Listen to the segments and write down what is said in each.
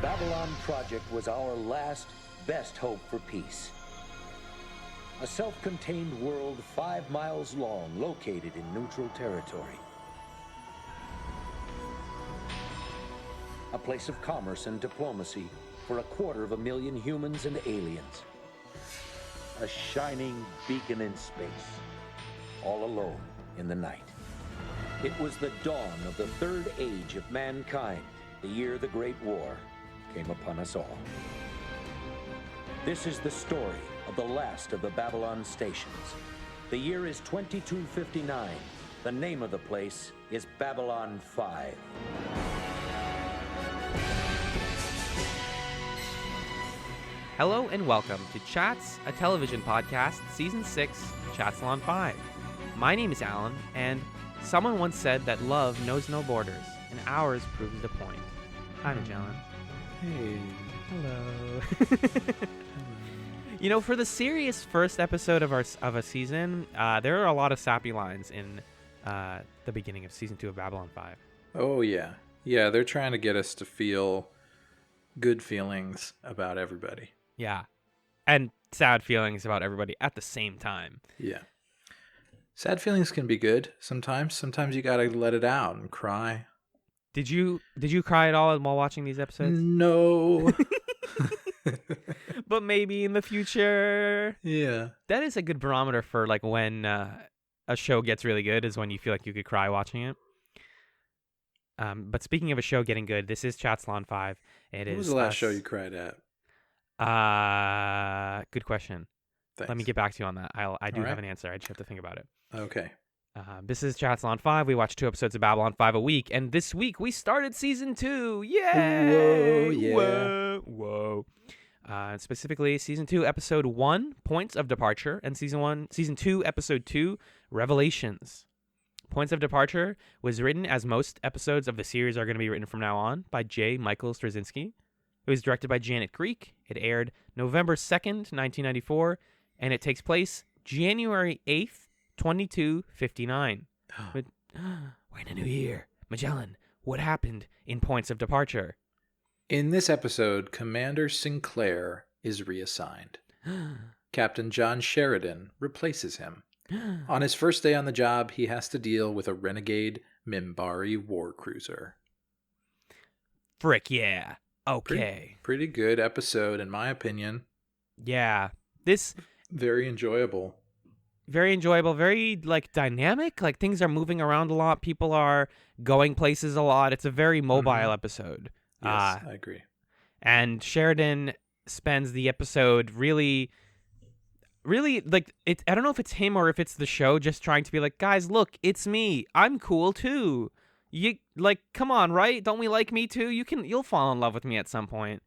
Babylon Project was our last, best hope for peace. A self-contained world 5 miles long, located in neutral territory. A place of commerce and diplomacy for 250,000 humans and aliens. A shining beacon in space, all alone in the night. It was the dawn of the third age of mankind, the year the Great War came upon us all. This is the story of the last of the Babylon stations. The year is 2259. The name of the place is Babylon 5. Hello and welcome to Chats, a television podcast, Season 6, Chatzylon 5. My name is Alan, and someone once said that love knows no borders, and ours proves the point. Hi, Magellan. Hey. Hello. You know, for the serious first episode of a season, there are a lot of sappy lines in the beginning of Season 2 of Babylon 5. Oh, yeah. Yeah, they're trying to get us to feel good feelings about everybody. Yeah. And sad feelings about everybody at the same time. Yeah. Sad feelings can be good sometimes. Sometimes you gotta let it out and cry. Did you cry at all while watching these episodes? No. But maybe in the future. Yeah. That is a good barometer for like when a show gets really good, is when you feel like you could cry watching it. But speaking of a show getting good, this is Chatzylon 5. What was the last show you cried at? Good question. Thanks. Let me get back to you on that. I do All right. have an answer. I just have to think about it. Okay. This is Chatzylon 5. We watch 2 episodes of Babylon 5 a week, and this week we started Season 2. Yay! Whoa, yeah. Whoa. Specifically, Season 2, Episode 1, Points of Departure, and Season 2, Episode 2, Revelations. Points of Departure was written, as most episodes of the series are going to be written from now on, by J. Michael Straczynski. It was directed by Janet Greek. It aired November 2nd, 1994, and it takes place January 8th, 2259. We're in a new year. Magellan, what happened in Points of Departure? In this episode, Commander Sinclair is reassigned. Captain John Sheridan replaces him. On his first day on the job, he has to deal with a renegade Minbari war cruiser. Frick yeah. Okay. Pretty good episode, in my opinion. Yeah. This... Very enjoyable. Very enjoyable, very, like, dynamic. Like, things are moving around a lot. People are going places a lot. It's a very mobile episode. Yes, I agree. And Sheridan spends the episode really, like, I don't know if it's him or if it's the show just trying to be like, guys, look, it's me. I'm cool, too. You, like, come on, right? Don't we like me, too? You'll fall in love with me at some point.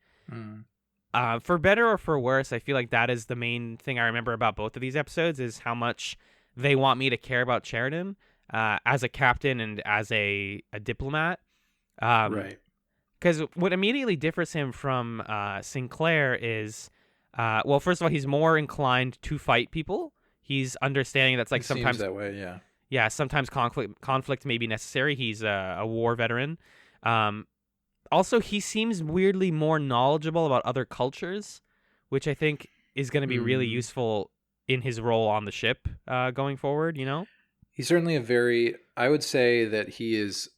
For better or for worse, I feel like that is the main thing I remember about both of these episodes, is how much they want me to care about Sheridan as a captain and as a diplomat. Right. Because what immediately differs him from Sinclair is, well, first of all, he's more inclined to fight people. He's understanding that's like sometimes seems that way, yeah. Yeah, sometimes conflict may be necessary. He's a war veteran. Also, he seems weirdly more knowledgeable about other cultures, which I think is going to be really useful in his role on the ship going forward, you know? He's certainly I would say that he is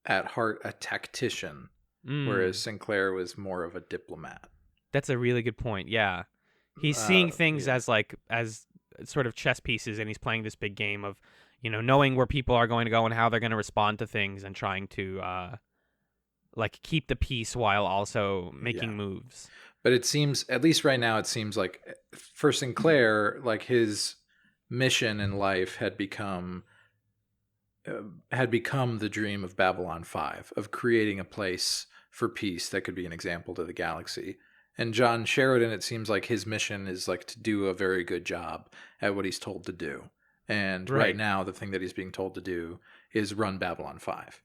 at heart a tactician, whereas Sinclair was more of a diplomat. That's a really good point, yeah. He's seeing things as sort of chess pieces, and he's playing this big game of, you know, knowing where people are going to go and how they're going to respond to things and trying to... like keep the peace while also making moves. But it seems, at least right now, it seems like for Sinclair, like his mission in life had become the dream of Babylon 5, of creating a place for peace that could be an example to the galaxy. And John Sheridan, it seems like his mission is like to do a very good job at what he's told to do. And right now, the thing that he's being told to do is run Babylon 5.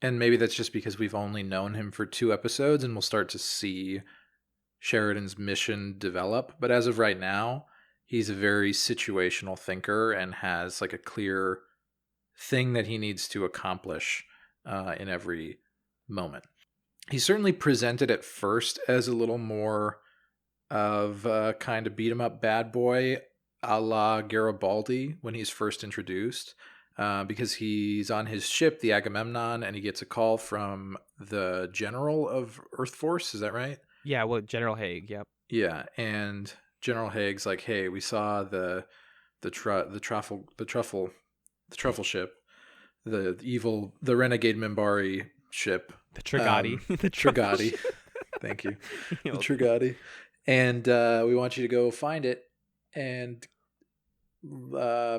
And maybe that's just because we've only known him for 2 episodes, and we'll start to see Sheridan's mission develop. But as of right now, he's a very situational thinker and has like a clear thing that he needs to accomplish in every moment. He's certainly presented at first as a little more of a kind of beat 'em up bad boy a la Garibaldi when he's first introduced, because he's on his ship, the Agamemnon, and he gets a call from the general of Earth Force. Is that right? Yeah, well, General Haig. Yep. Yeah, and General Haig's like, "Hey, we saw the truffle ship, the renegade Minbari ship, The Trigati. the Trigati. Thank you, the Trigati, and we want you to go find it and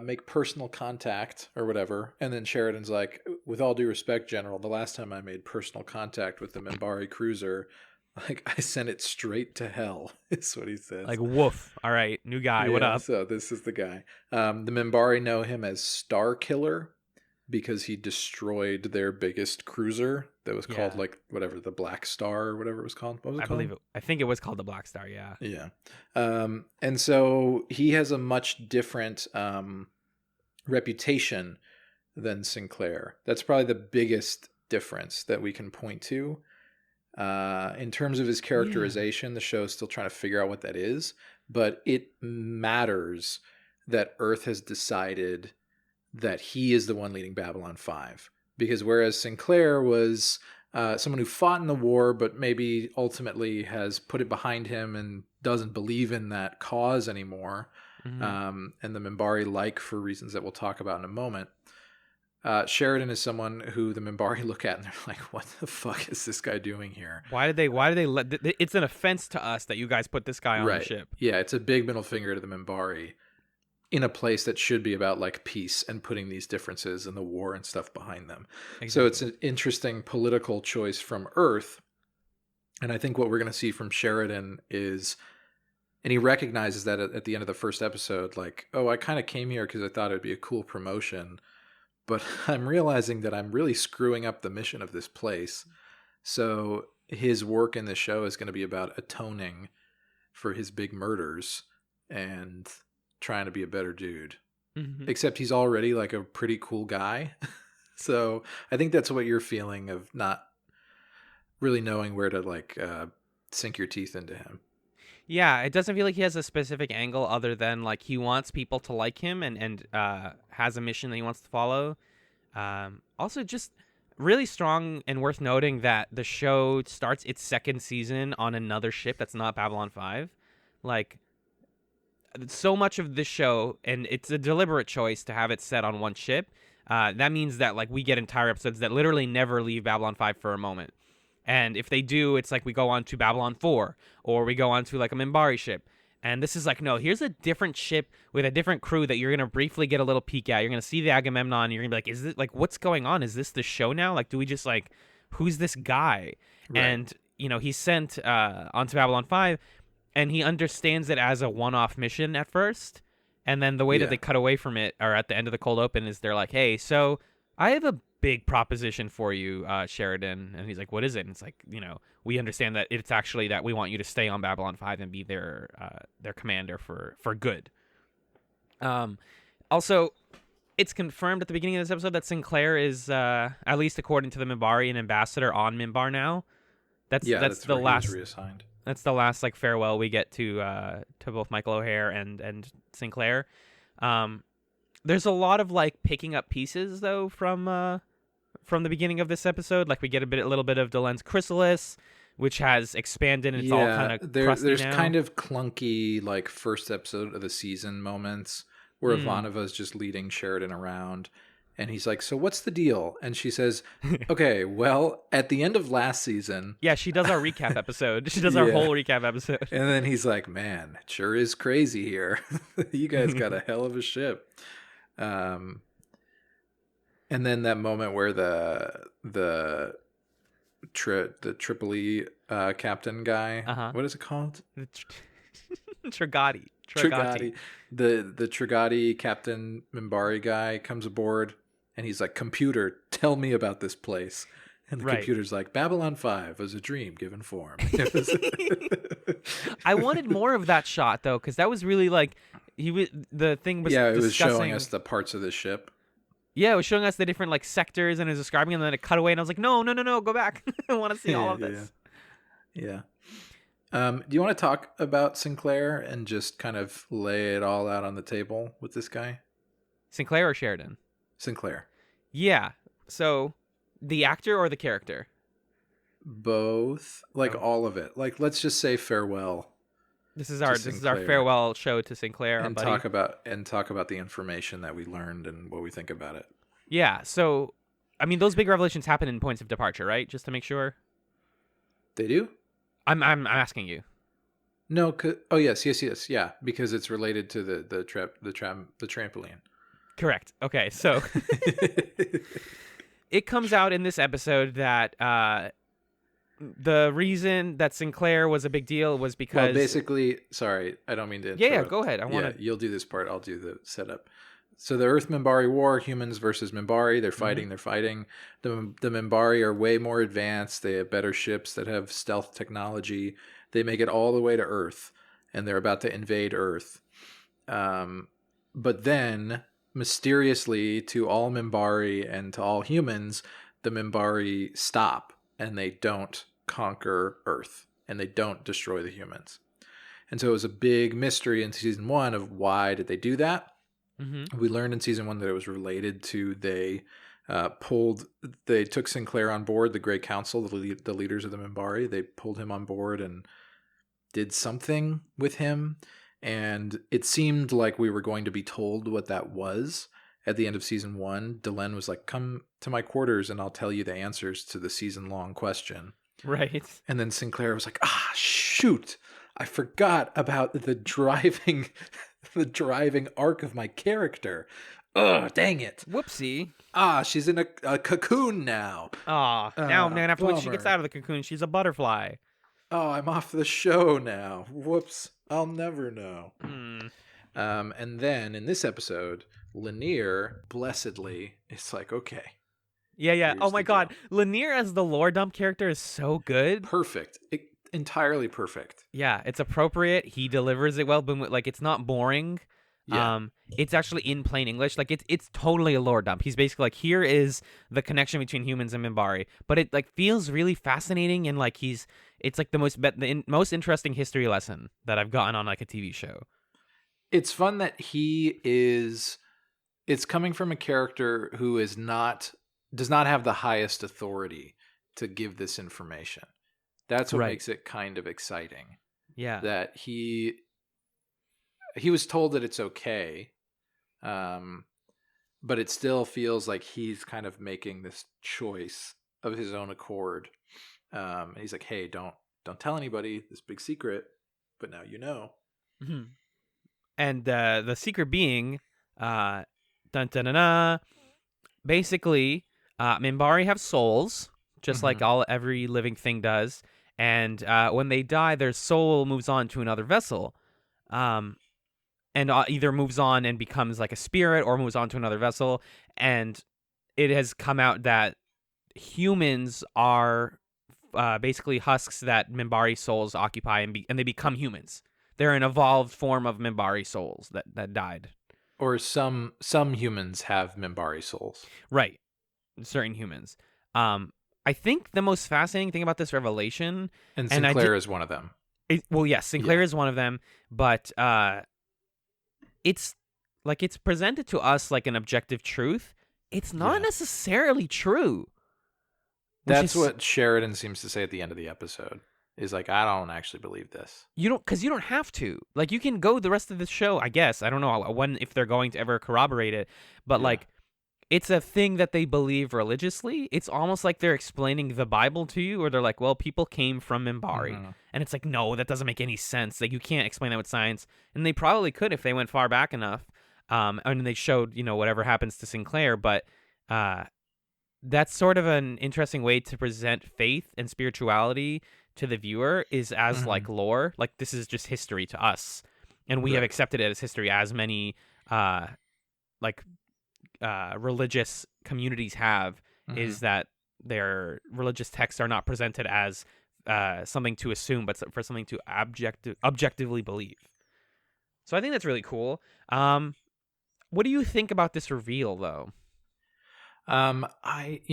make personal contact or whatever." And then Sheridan's like, "With all due respect, General, the last time I made personal contact with the Minbari cruiser, like I sent it straight to hell," is what he says. Like, woof. All right, new guy. What up? So this is the guy. The Minbari know him as Star Killer because he destroyed their biggest cruiser that was called like whatever, the Black Star or whatever it was called. What was it called? I think it was called the Black Star. Yeah. Yeah. And so he has a much different reputation than Sinclair. That's probably the biggest difference that we can point to. In terms of his characterization, the show is still trying to figure out what that is, but it matters that Earth has decided that he is the one leading Babylon 5. Because whereas Sinclair was someone who fought in the war, but maybe ultimately has put it behind him and doesn't believe in that cause anymore, and the Minbari like for reasons that we'll talk about in a moment, Sheridan is someone who the Minbari look at and they're like, "What the fuck is this guy doing here? Why did they let? It's an offense to us that you guys put this guy on the ship." Yeah, it's a big middle finger to the Minbari in a place that should be about like peace and putting these differences and the war and stuff behind them. Exactly. So it's an interesting political choice from Earth. And I think what we're going to see from Sheridan is, and he recognizes that at the end of the first episode, like, "Oh, I kind of came here because I thought it'd be a cool promotion, but I'm realizing that I'm really screwing up the mission of this place." So his work in the show is going to be about atoning for his big murders and trying to be a better dude. Except he's already like a pretty cool guy. So I think that's what you're feeling of not really knowing where to like sink your teeth into him. Yeah, it doesn't feel like he has a specific angle other than like he wants people to like him and has a mission that he wants to follow. Also, just really strong and worth noting that the show starts its second season on another ship that's not Babylon 5. Like, so much of this show, and it's a deliberate choice to have it set on one ship. That means that like we get entire episodes that literally never leave Babylon 5 for a moment. And if they do, it's like we go on to Babylon 4 or we go on to like a Minbari ship. And this is like, no, here's a different ship with a different crew that you're going to briefly get a little peek at. You're going to see the Agamemnon and you're going to be like, is it like, what's going on? Is this the show now? Like, do we just like, who's this guy? Right. And, you know, he's sent onto Babylon 5 and he understands it as a one-off mission at first. And then the way that they cut away from it, or at the end of the cold open, is they're like, "Hey, so I have a big proposition for you, Sheridan." And he's like, "What is it?" And it's like, you know, we understand that it's actually that we want you to stay on Babylon 5 and be their commander for good. Also, it's confirmed at the beginning of this episode that Sinclair is, at least according to the Minbari, an ambassador on Minbar now. That's the last. Reassigned. That's the last like farewell we get to both Michael O'Hare and Sinclair. There's a lot of like picking up pieces though from the beginning of this episode. Like we get a little bit of Delen's Chrysalis, which has expanded and it's all kind of there's now. Kind of clunky like first episode of the season moments where Ivanova's just leading Sheridan around. And he's like, "So what's the deal?" And she says, "Okay, well, at the end of last season..." Yeah, she does our recap episode. She does our whole recap episode. And then he's like, "Man, it sure is crazy here. You guys got a hell of a ship." And then that moment where the Tripoli captain guy, what is it called? Trigati. The Trigati captain Minbari guy comes aboard. And he's like, "Computer, tell me about this place." And the computer's like, "Babylon 5 was a dream given form." I wanted more of that shot though, because that was really like the thing was. Yeah, it was showing us the parts of the ship. Yeah, it was showing us the different like sectors and it was describing them, and then it cut away, and I was like, no, go back. I want to see all of this. Yeah. Do you want to talk about Sinclair and just kind of lay it all out on the table with this guy? Sinclair or Sheridan? Sinclair. Yeah. So, the actor or the character? Both. Like all of it. Like, let's just say farewell. This is our farewell show to Sinclair, and our buddy. talk about the information that we learned and what we think about it. Yeah. So, I mean, those big revelations happen in points of departure, right? Just to make sure. They do? I'm asking you. No. Oh yes. Yeah, because it's related to the trampoline. Correct. Okay. So it comes out in this episode that the reason that Sinclair was a big deal was because basically, sorry, I don't mean to interrupt. Yeah, go ahead. You'll do this part. I'll do the setup. So the Earth-Minbari War, humans versus Minbari, they're fighting. The Minbari are way more advanced. They have better ships that have stealth technology. They make it all the way to Earth, and they're about to invade Earth. But then, mysteriously, to all Minbari and to all humans, the Minbari stop, and they don't conquer Earth, and they don't destroy the humans. And so it was a big mystery in season 1 of why did they do that? Mm-hmm. We learned in season 1 that it was related to they took Sinclair on board, the Great Council, the leaders of the Minbari. They pulled him on board and did something with him. And it seemed like we were going to be told what that was at the end of season 1. Delenn was like, come to my quarters and I'll tell you the answers to the season-long question. Right. And then Sinclair was like, shoot, I forgot about the driving arc of my character. Ugh, dang it. Whoopsie. She's in a cocoon now. Now after when she gets out of the cocoon, she's a butterfly. I'm off the show now. Whoops. I'll never know. And then in this episode, Lanier, blessedly, it's like, okay. Yeah. Oh my God. Lanier as the lore dump character is so good. Perfect. Entirely perfect. Yeah, it's appropriate. He delivers it well, but like it's not boring. Yeah. It's actually in plain English. Like it's totally a lore dump. He's basically like, here is the connection between humans and Minbari, but it like feels really fascinating and like it's like the most interesting history lesson that I've gotten on like a TV show. It's fun that it's coming from a character who does not have the highest authority to give this information. That's what makes it kind of exciting. Yeah. That he was told that it's okay, but it still feels like he's kind of making this choice of his own accord. And he's like, hey, don't tell anybody this big secret, but now you know. Mm-hmm. And the secret being, basically, Minbari have souls, just like every living thing does. And when they die, their soul moves on to another vessel, and either moves on and becomes like a spirit, or moves on to another vessel. And it has come out that humans are basically husks that Minbari souls occupy, and they become humans. They're an evolved form of Minbari souls that died. Or some humans have Minbari souls. Right. Certain humans. I think the most fascinating thing about this revelation... And Sinclair is one of them. Yes, Sinclair is one of them, but it's presented to us like an objective truth. It's not necessarily true. That's what Sheridan seems to say at the end of the episode. Is like, I don't actually believe this. Because you don't have to. Like, you can go the rest of the show, I guess. I don't know if they're going to ever corroborate it, but like, it's a thing that they believe religiously. It's almost like they're explaining the Bible to you, or they're like, well, people came from Minbari. And it's like, no, that doesn't make any sense. Like, you can't explain that with science. And they probably could if they went far back enough. And they showed, whatever happens to Sinclair. But that's sort of an interesting way to present faith and spirituality to the viewer, is as like lore. Like, this is just history to us. And we have accepted it as history, as many religious communities have, is that their religious texts are not presented as something to assume, but for something to objectively believe. So I think that's really cool. What do you think about this reveal, though? It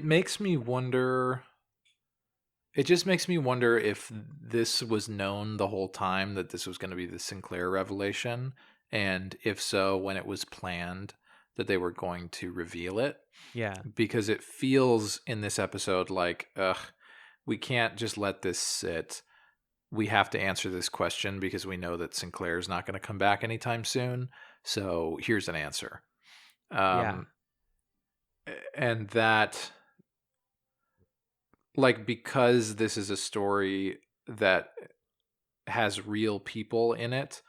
makes me wonder. It just makes me wonder if this was known the whole time that this was going to be the Sinclair revelation, and if so, when it was planned that they were going to reveal it. Yeah. Because it feels in this episode like, we can't just let this sit. We have to answer this question because we know that Sinclair is not going to come back anytime soon. So here's an answer. Yeah. And that, like, because this is a story that has real people in it,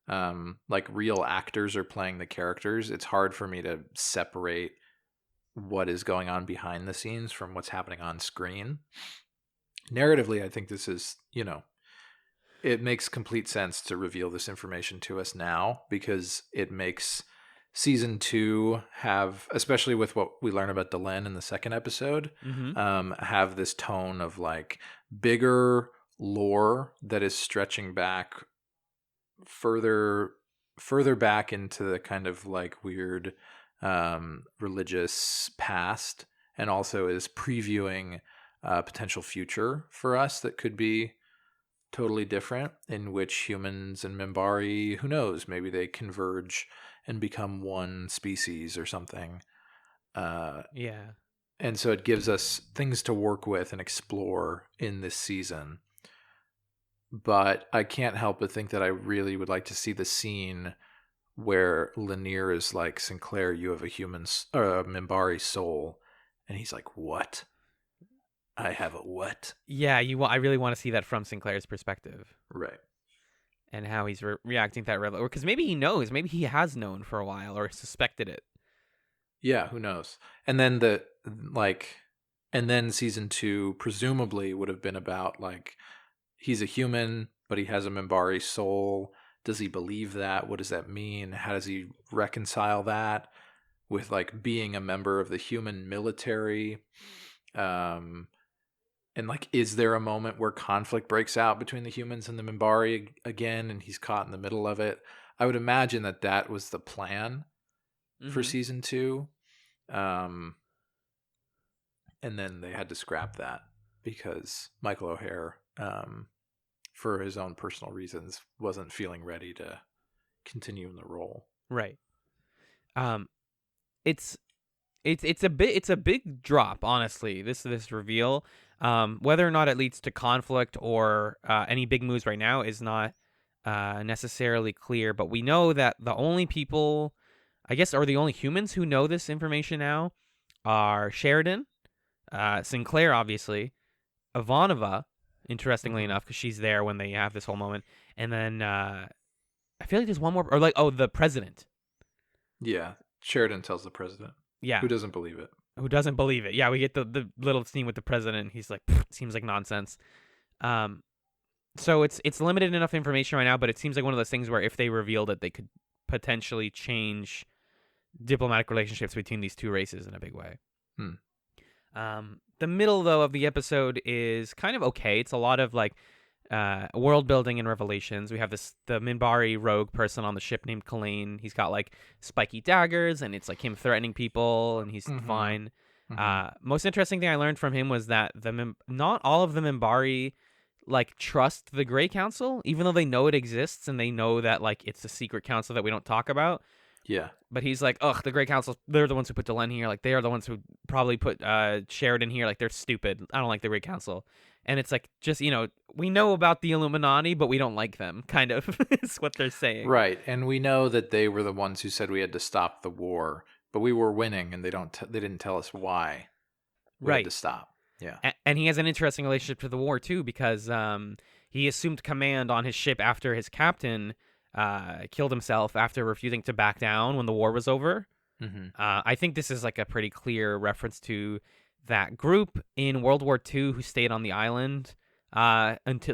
like real actors are playing the characters, it's hard for me to separate what is going on behind the scenes from what's happening on screen. Narratively, I think this is, it makes complete sense to reveal this information to us now, because it makes season 2 have, especially with what we learn about Delenn in the second episode, have this tone of like bigger lore that is stretching back further back into the kind of like weird religious past, and also is previewing a potential future for us that could be totally different, in which humans and Minbari, who knows, maybe they converge and become one species or something. Yeah. And so it gives us things to work with and explore in this season. But I can't help but think that I really would like to see the scene where Lanier is like, Sinclair, you have a Minbari soul. And he's like, what? I have a what? Yeah, I really want to see that from Sinclair's perspective. Right. And how he's reacting to that revelation. Because maybe he knows. Maybe he has known for a while or suspected it. Yeah, who knows? And then season 2 presumably would have been about like, he's a human, but he has a Minbari soul. Does he believe that? What does that mean? How does he reconcile that with like being a member of the human military? And like, is there a moment where conflict breaks out between the humans and the Minbari again, and he's caught in the middle of it? I would imagine that was the plan for season 2. And then they had to scrap that because Michael O'Hare, for his own personal reasons, wasn't feeling ready to continue in the role. Right. It's a big drop, honestly. This reveal. Whether or not it leads to conflict or any big moves right now is not necessarily clear. But we know that the only people, I guess, or the only humans who know this information now are Sheridan, Sinclair, obviously, Ivanova, interestingly enough, because she's there when they have this whole moment, and then I feel like there's one more, or like, the president. Yeah, Sheridan tells the president. Yeah, who doesn't believe it? Who doesn't believe it? Yeah, we get the little scene with the president. He's like, seems like nonsense. So it's limited enough information right now, but it seems like one of those things where if they revealed it, they could potentially change diplomatic relationships between these two races in a big way. The middle, though, of the episode is kind of okay. It's a lot of like world building and revelations. We have the Minbari rogue person on the ship named Kalain. He's got like spiky daggers, and it's like him threatening people, and he's fine. Most interesting thing I learned from him was that not all of the Minbari like trust the Grey Council, even though they know it exists and they know that like it's a secret council that we don't talk about. Yeah. But he's like, ugh, the Grey Council, they're the ones who put Delenn here. Like, they are the ones who probably put Sheridan here. Like, they're stupid. I don't like the Grey Council. And it's like, just, we know about the Illuminati, but we don't like them, kind of, is what they're saying. Right. And we know that they were the ones who said we had to stop the war, but we were winning, and they didn't tell us why we had to stop. Yeah. And he has an interesting relationship to the war, too, because he assumed command on his ship after his captain killed himself after refusing to back down when the war was over. I think this is like a pretty clear reference to that group in World War II who stayed on the island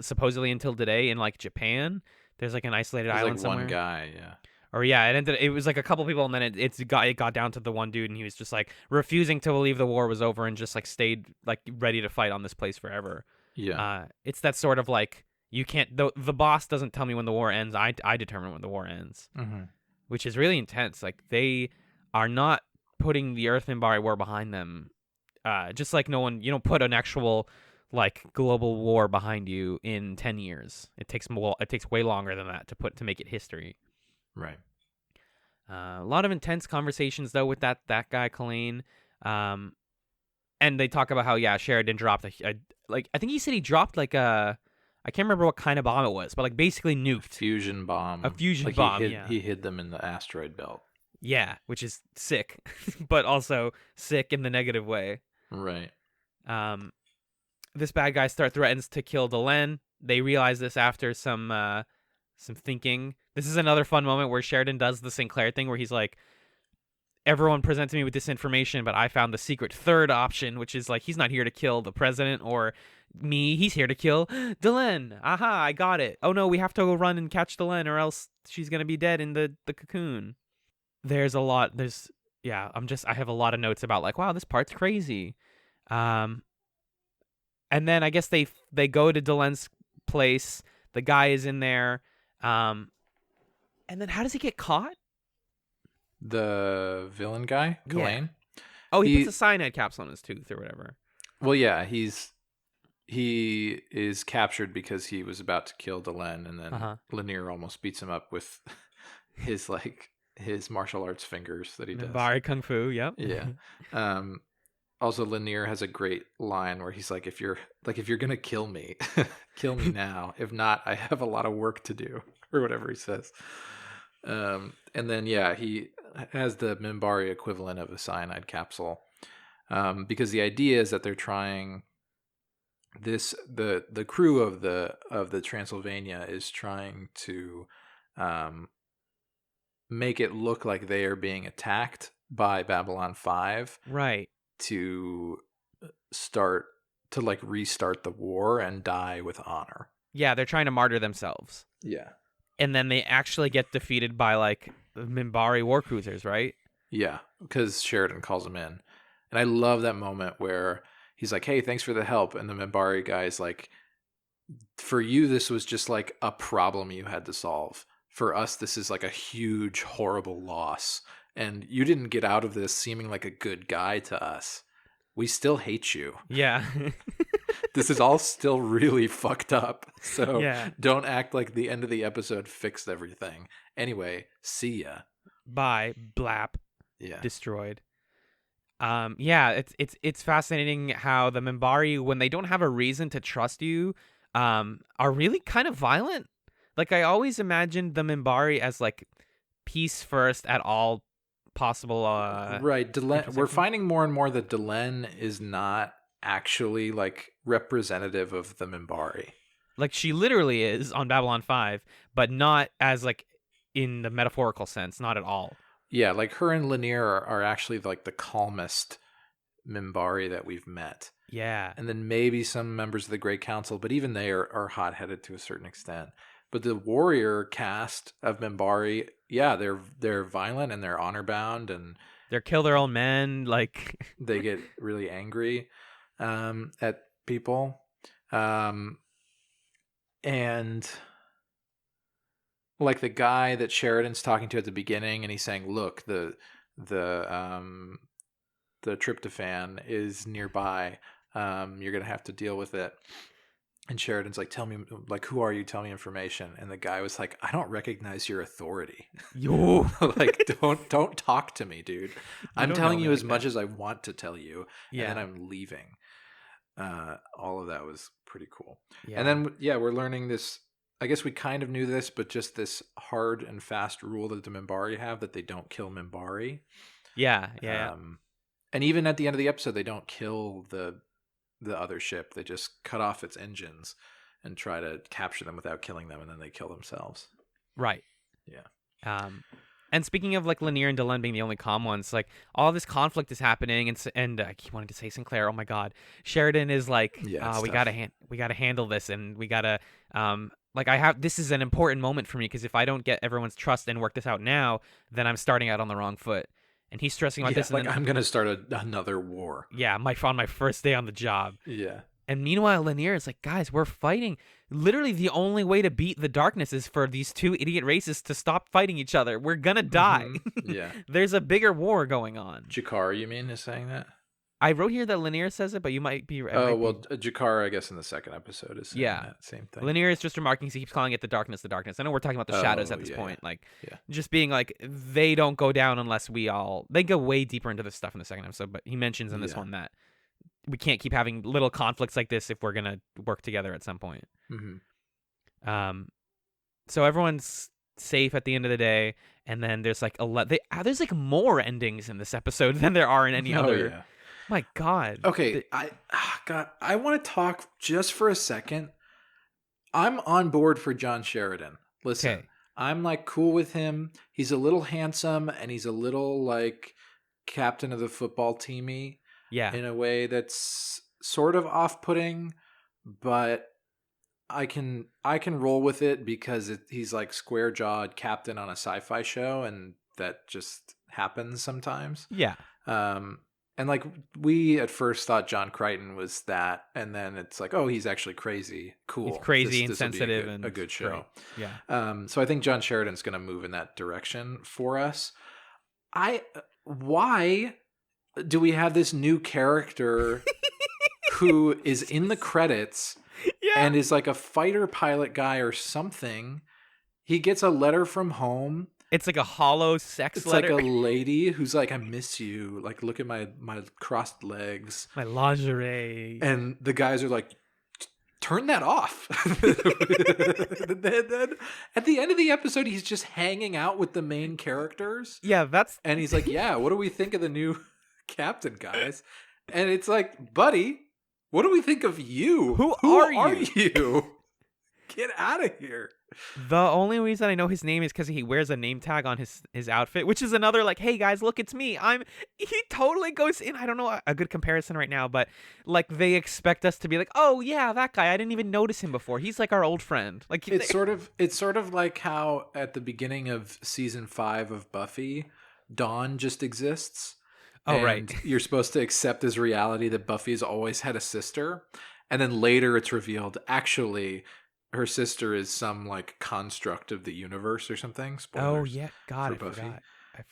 supposedly until today in like Japan. There's like an isolated island like somewhere. One guy, yeah. Or yeah, it was like a couple people, and then it got down to the one dude, and he was just like refusing to believe the war was over and just like stayed like ready to fight on this place forever. Yeah. It's that sort of like, you can't, the boss doesn't tell me when the war ends. I determine when the war ends, which is really intense. Like, they are not putting the Earth Minbari war behind them. Just like you don't put an actual like global war behind you in 10 years. It takes way longer than that to make it history. Right. A lot of intense conversations though with that guy Kalane. And they talk about how Sheridan dropped I think he said he dropped like I can't remember what kind of bomb it was, but like basically nuked. Fusion bomb. A fusion like bomb. He hid them in the asteroid belt. Yeah, which is sick, but also sick in the negative way. Right. This bad guy threatens to kill Delenn. They realize this after some thinking. This is another fun moment where Sheridan does the Sinclair thing where he's like, everyone presented me with this information, but I found the secret third option, which is like he's not here to kill the president or me. He's here to kill Delenn. Aha, I got it. Oh no, we have to go run and catch Delenn or else she's going to be dead in the cocoon. I have a lot of notes about like, wow, this part's crazy. And then I guess they go to Delenn's place. The guy is in there. And then how does he get caught? The villain guy, Kalane. Yeah. Oh, he puts a cyanide capsule in his tooth or whatever. Well, yeah, he is captured because he was about to kill Delenn, and then Lanier almost beats him up with his martial arts fingers that he does. Minbari Kung Fu, yep. Yeah. Also, Lanier has a great line where he's like, if you're gonna kill me, kill me now. If not, I have a lot of work to do, or whatever he says. And then he has the Minbari equivalent of a cyanide capsule, because the idea is that they're trying this. The crew of the Transylvania is trying to make it look like they are being attacked by Babylon 5, right? To restart the war and die with honor. Yeah, they're trying to martyr themselves. Yeah. And then they actually get defeated by like Minbari war cruisers, right? Yeah, because Sheridan calls him in. And I love that moment where he's like, hey, thanks for the help. And the Minbari guy's like, for you, this was just like a problem you had to solve. For us, this is like a huge, horrible loss. And you didn't get out of this seeming like a good guy to us. We still hate you. Yeah. This is all still really fucked up. So don't act like the end of the episode fixed everything. Anyway, see ya. Bye. Blap. Yeah. Destroyed. It's fascinating how the Minbari, when they don't have a reason to trust you, are really kind of violent. Like I always imagined the Minbari as like peace first at all possible. Right. We're finding more and more that Delenn is not actually like representative of the Minbari. Like she literally is on Babylon 5, but not as like in the metaphorical sense, not at all. Yeah, like her and Lanier are actually like the calmest Minbari that we've met. Yeah. And then maybe some members of the Great Council, but even they are hot-headed to a certain extent. But the warrior cast of Minbari, yeah, they're violent and they're honor-bound and they kill their own men, like they get really angry at people. And like the guy that Sheridan's talking to at the beginning, and he's saying, "Look, the tryptophan is nearby. You're gonna have to deal with it." And Sheridan's like, "Tell me, like, who are you? Tell me information." And the guy was like, "I don't recognize your authority. Yo, like, don't talk to me, dude. I'm telling you as much as I want to tell you, and then I'm leaving." All of that was pretty cool. Yeah. And then we're learning this. I guess we kind of knew this, but just this hard and fast rule that the Minbari have that they don't kill Minbari. Yeah. And even at the end of the episode, they don't kill the other ship. They just cut off its engines and try to capture them without killing them, and then they kill themselves. Right. Yeah. And speaking of like Lanier and Delenn being the only calm ones, like all this conflict is happening, and I keep wanting to say Sinclair. Oh my God, Sheridan is like, we gotta handle this, and we gotta this is an important moment for me because if I don't get everyone's trust and work this out now, then I'm starting out on the wrong foot. And he's stressing about this. Like I'm gonna start another war. Yeah, on my first day on the job. Yeah. And meanwhile, Lanier is like, guys, we're fighting. Literally, the only way to beat the darkness is for these two idiot races to stop fighting each other. We're gonna die. Yeah. There's a bigger war going on. Jakar, you mean, is saying that? I wrote here that Lanier says it, but you might be. Jakar, I guess, in the second episode is saying that same thing. Lanier is just remarking. He keeps calling it the darkness, the darkness. I know we're talking about the shadows at this point. Just being like, they don't go down unless we all. They go way deeper into this stuff in the second episode, but he mentions in this one that we can't keep having little conflicts like this if we're gonna work together at some point. Mm-hmm. So everyone's safe at the end of the day, and then there's like there's like more endings in this episode than there are in any other. Yeah. My God. Okay, I want to talk just for a second. I'm on board for John Sheridan. Listen, okay. I'm like cool with him. He's a little handsome, and he's a little like captain of the football teamy. Yeah. In a way that's sort of off-putting, but I can roll with it because he's like square-jawed captain on a sci-fi show, and that just happens sometimes. Yeah. And like we at first thought John Crichton was that, and then it's like, oh, he's actually crazy. Cool. He's crazy, insensitive, and a good show. Great. Yeah. So I think John Sheridan's going to move in that direction for us. Why do we have this new character who is in the credits and is like a fighter pilot guy or something? He gets a letter from home. It's like a hollow sex letter. It's like a lady who's like, I miss you. Like, look at my crossed legs. My lingerie. And the guys are like, turn that off. then at the end of the episode, he's just hanging out with the main characters. Yeah, And he's like, yeah, what do we think of the new captain, guys? And it's like, buddy, what do we think of you? Who are you? Get out of here. The only reason I know his name is because he wears a name tag on his outfit, which is another like, hey guys, look, it's me. He totally goes in. I don't know a good comparison right now, but like they expect us to be like, oh yeah, that guy. I didn't even notice him before. He's like our old friend. Like it's sort of like how at the beginning of season 5 of Buffy, Dawn just exists. Oh, right. You're supposed to accept as reality that Buffy's always had a sister, and then later it's revealed actually her sister is some like construct of the universe or something. Spoilers. Oh yeah, God, I forgot.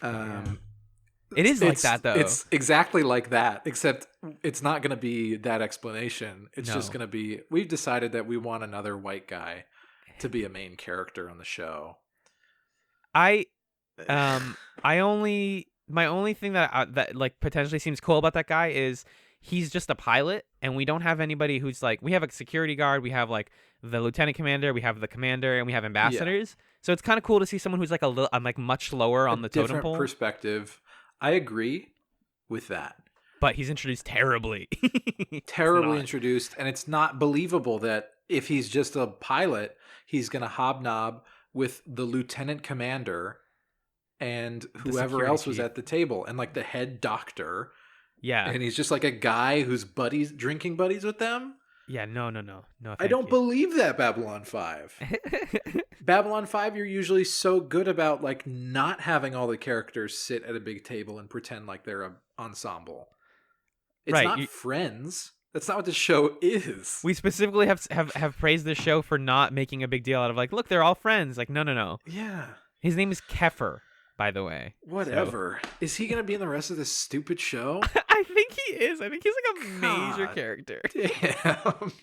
Yeah. It is like that though. It's exactly like that, except it's not going to be that explanation. It's just going to be, we've decided that we want another white guy to be a main character on the show. My only thing that like potentially seems cool about that guy is he's just a pilot, and we don't have anybody who's like, we have a security guard, we have like the lieutenant commander, we have the commander, and we have ambassadors. Yeah. So it's kind of cool to see someone who's like a little, like much lower on the totem pole. Perspective. I agree with that. But he's introduced terribly. Terribly introduced, and it's not believable that if he's just a pilot, he's going to hobnob with the lieutenant commander and whoever else was at the table, and like the head doctor. Yeah. And he's just like a guy who's drinking buddies with them. Yeah, no. I don't believe that, Babylon 5. Babylon 5, you're usually so good about like not having all the characters sit at a big table and pretend like they're an ensemble. It's not Friends. That's not what the show is. We specifically have praised the show for not making a big deal out of like, look, they're all friends. Like, no. Yeah. His name is Kefir, by the way. Whatever. So. Is he going to be in the rest of this stupid show? I think he is. I think he's like a major character. Damn.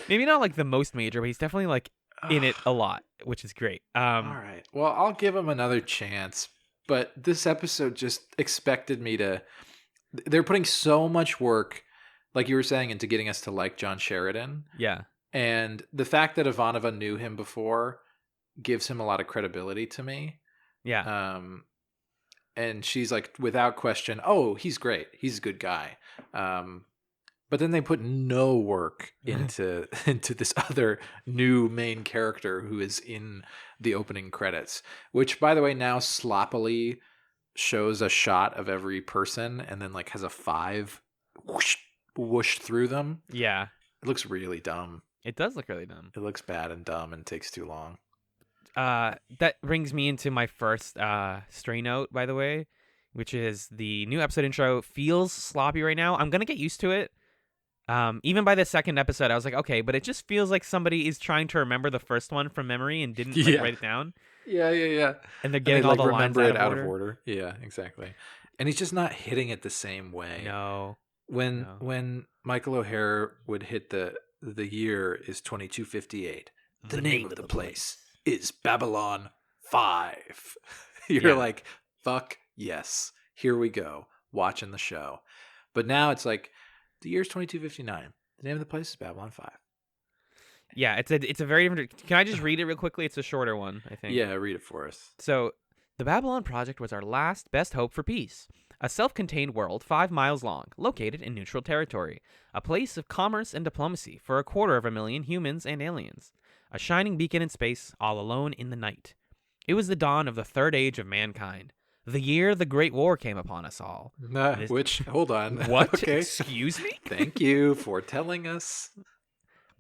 Maybe not like the most major, but he's definitely like in it a lot, which is great. All right. Well, I'll give him another chance. But this episode just expected me to... They're putting so much work, like you were saying, into getting us to like John Sheridan. Yeah. And the fact that Ivanova knew him before gives him a lot of credibility to me. Yeah. And she's like, without question, oh, he's great. He's a good guy. But then they put no work into this other new main character who is in the opening credits, which, by the way, now sloppily shows a shot of every person and then like has a 5 whoosh through them. Yeah. It looks really dumb. It does look really dumb. It looks bad and dumb and takes too long. That brings me into my first stray note, by the way, which is the new episode intro feels sloppy right now. I'm gonna get used to it. Even by the second episode, I was like, okay, but it just feels like somebody is trying to remember the first one from memory and didn't like, write it down. Yeah. And they're getting all the lines remember out it of order. Yeah, exactly. And he's just not hitting it the same way. No. When Michael O'Hare would hit the year is 2258. The name of the place is Babylon 5. You're like, fuck yes. Here we go. Watching the show. But now it's like, the year's 2259. The name of the place is Babylon 5. Yeah, it's a very different. Can I just read it real quickly? It's a shorter one, I think. Yeah, read it for us. So, the Babylon Project was our last best hope for peace. A self-contained world 5 miles long, located in neutral territory. A place of commerce and diplomacy for 250,000 humans and aliens. A shining beacon in space, all alone in the night. It was the dawn of the third age of mankind. The year the Great War came upon us all. Hold on. What? Okay. Excuse me? Thank you for telling us.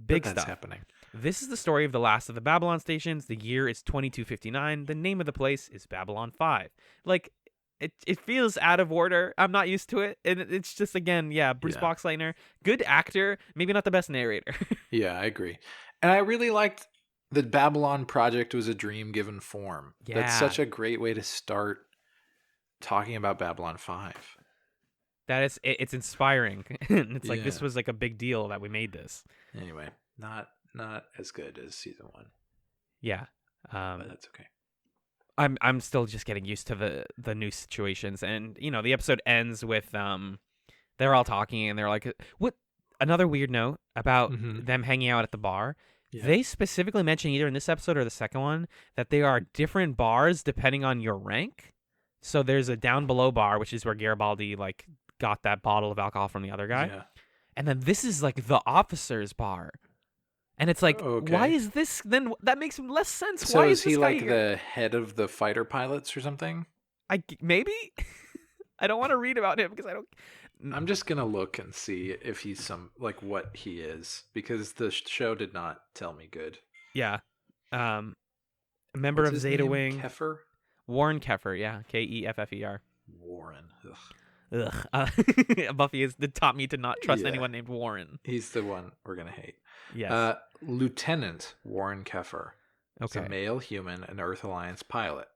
Big that's stuff. Happening. This is the story of the last of the Babylon stations. The year is 2259. The name of the place is Babylon 5. Like, it feels out of order. I'm not used to it. And it's just, again, Bruce Boxleitner, good actor, maybe not the best narrator. Yeah, I agree. And I really liked that Babylon Project was a dream given form. Yeah. That's such a great way to start talking about Babylon 5. It's inspiring. It's like, this was like a big deal that we made this. Anyway, not as good as season 1. Yeah. But that's okay. I'm still just getting used to the new situations, and the episode ends with they're all talking and they're like, what? Another weird note about them hanging out at the bar. Yeah. They specifically mention either in this episode or the second one that they are different bars depending on your rank. So there's a down below bar, which is where Garibaldi like got that bottle of alcohol from the other guy, and then this is like the officer's bar. And it's like, why is this? Then that makes less sense. So why is he like here? the head of the fighter pilots or something? Maybe. I don't want to read about him because I don't. I'm just gonna look and see if he's what he is, because the show did not tell me good. Yeah. A member of Zeta Wing. Keffer? Warren Keffer. Yeah. Keffer. Warren. Ugh. Buffy taught me to not trust anyone named Warren. He's the one we're gonna hate. Yes. Lieutenant Warren Keffer. Okay. He's a male human, an Earth Alliance pilot.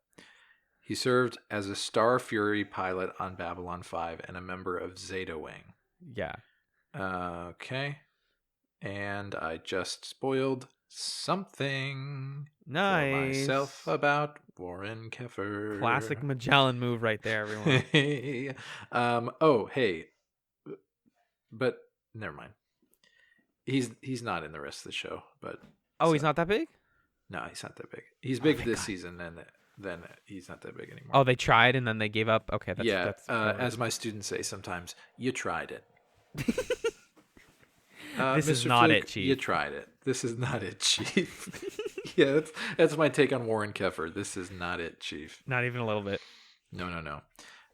He served as a Star Fury pilot on Babylon 5 and a member of Zeta Wing. Yeah. Okay. And I just spoiled something for myself about Warren Keffer. Classic Magellan move right there, everyone. Hey. But never mind. He's not in the rest of the show, but he's not that big? No, he's not that big. He's big this season, and then he's not that big anymore. Oh, they tried and then they gave up. Okay, that's as my students say sometimes, you tried it. This Mr. is not Fluke, it, Chief. You tried it. This is not it, Chief. Yeah, that's my take on Warren Keffer. This is not it, Chief. Not even a little bit. No.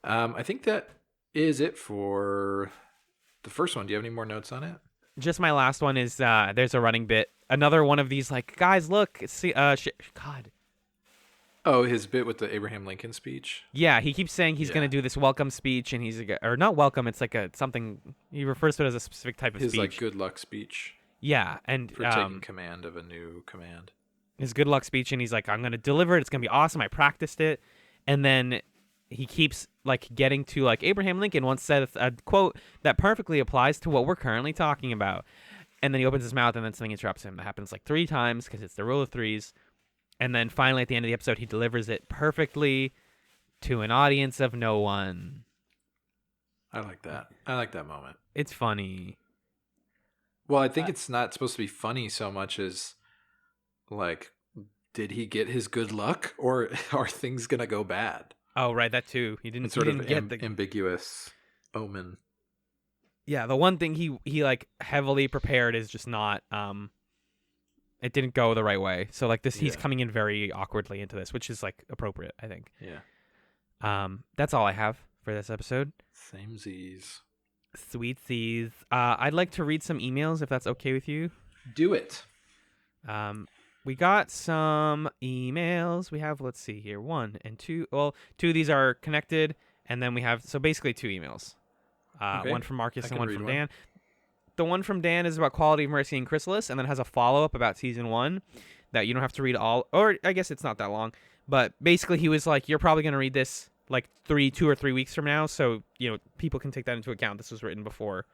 I think that is it for the first one. Do you have any more notes on it? Just my last one is there's a running bit. Another one of these like, guys, look, see, God. Oh, his bit with the Abraham Lincoln speech? Yeah, he keeps saying he's going to do this welcome speech, and or not welcome, it's like something, he refers to it as a specific type of speech. His like good luck speech. Yeah, and for taking command of a new command. His good luck speech, and he's like, I'm going to deliver it, it's going to be awesome, I practiced it. And then he keeps like getting to like Abraham Lincoln once said a quote that perfectly applies to what we're currently talking about. And then he opens his mouth and then something interrupts him. That happens like 3 times because it's the rule of threes. And then finally at the end of the episode, he delivers it perfectly to an audience of no one. I like that. I like that moment. It's funny. Well, I think it's not supposed to be funny so much as like, did he get his good luck or are things going to go bad? Oh, right. That too. He didn't get the ambiguous omen. Yeah. The one thing he like heavily prepared is just not, it didn't go the right way. So like this, he's coming in very awkwardly into this, which is like appropriate, I think. Yeah. That's all I have for this episode. Same Z's. Sweet Z's. I'd like to read some emails if that's okay with you. Do it. We got some emails. We have, let's see here, 1 and 2. Well, 2 of these are connected, and then we have, so basically 2 emails. Okay. One from Marcus and one from Dan. the one from Dan is about Quality of Mercy and Chrysalis, and then has a follow-up about season 1 that you don't have to read all, or I guess it's not that long. But basically, he was like, you're probably going to read this like 2 or 3 weeks from now, so, people can take that into account. This was written before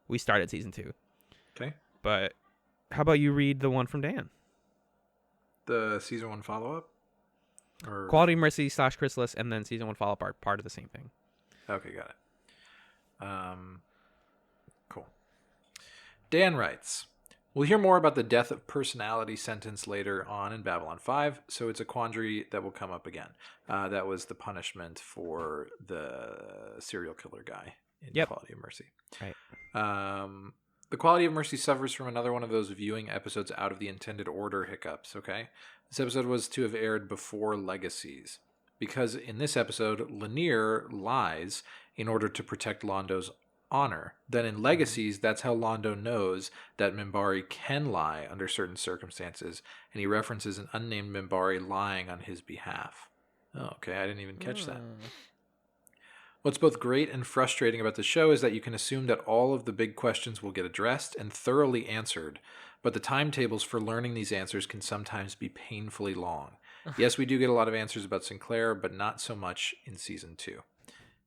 we started season 2. Okay. But how about you read the one from Dan? The season 1 follow-up? Or... Quality of Mercy / Chrysalis, and then season 1 follow-up are part of the same thing. Okay, got it. Cool. Dan writes, we'll hear more about the death of personality sentence later on in Babylon 5, so it's a quandary that will come up again. That was the punishment for the serial killer guy in Quality of Mercy. Right. The Quality of Mercy suffers from another one of those viewing episodes out of the intended order hiccups, okay? This episode was to have aired before Legacies, because in this episode, Lanier lies in order to protect Londo's honor. Then in Legacies, that's how Londo knows that Minbari can lie under certain circumstances, and he references an unnamed Minbari lying on his behalf. Oh, okay, I didn't even catch that. What's both great and frustrating about the show is that you can assume that all of the big questions will get addressed and thoroughly answered, but the timetables for learning these answers can sometimes be painfully long. Yes, we do get a lot of answers about Sinclair, but not so much in Season 2.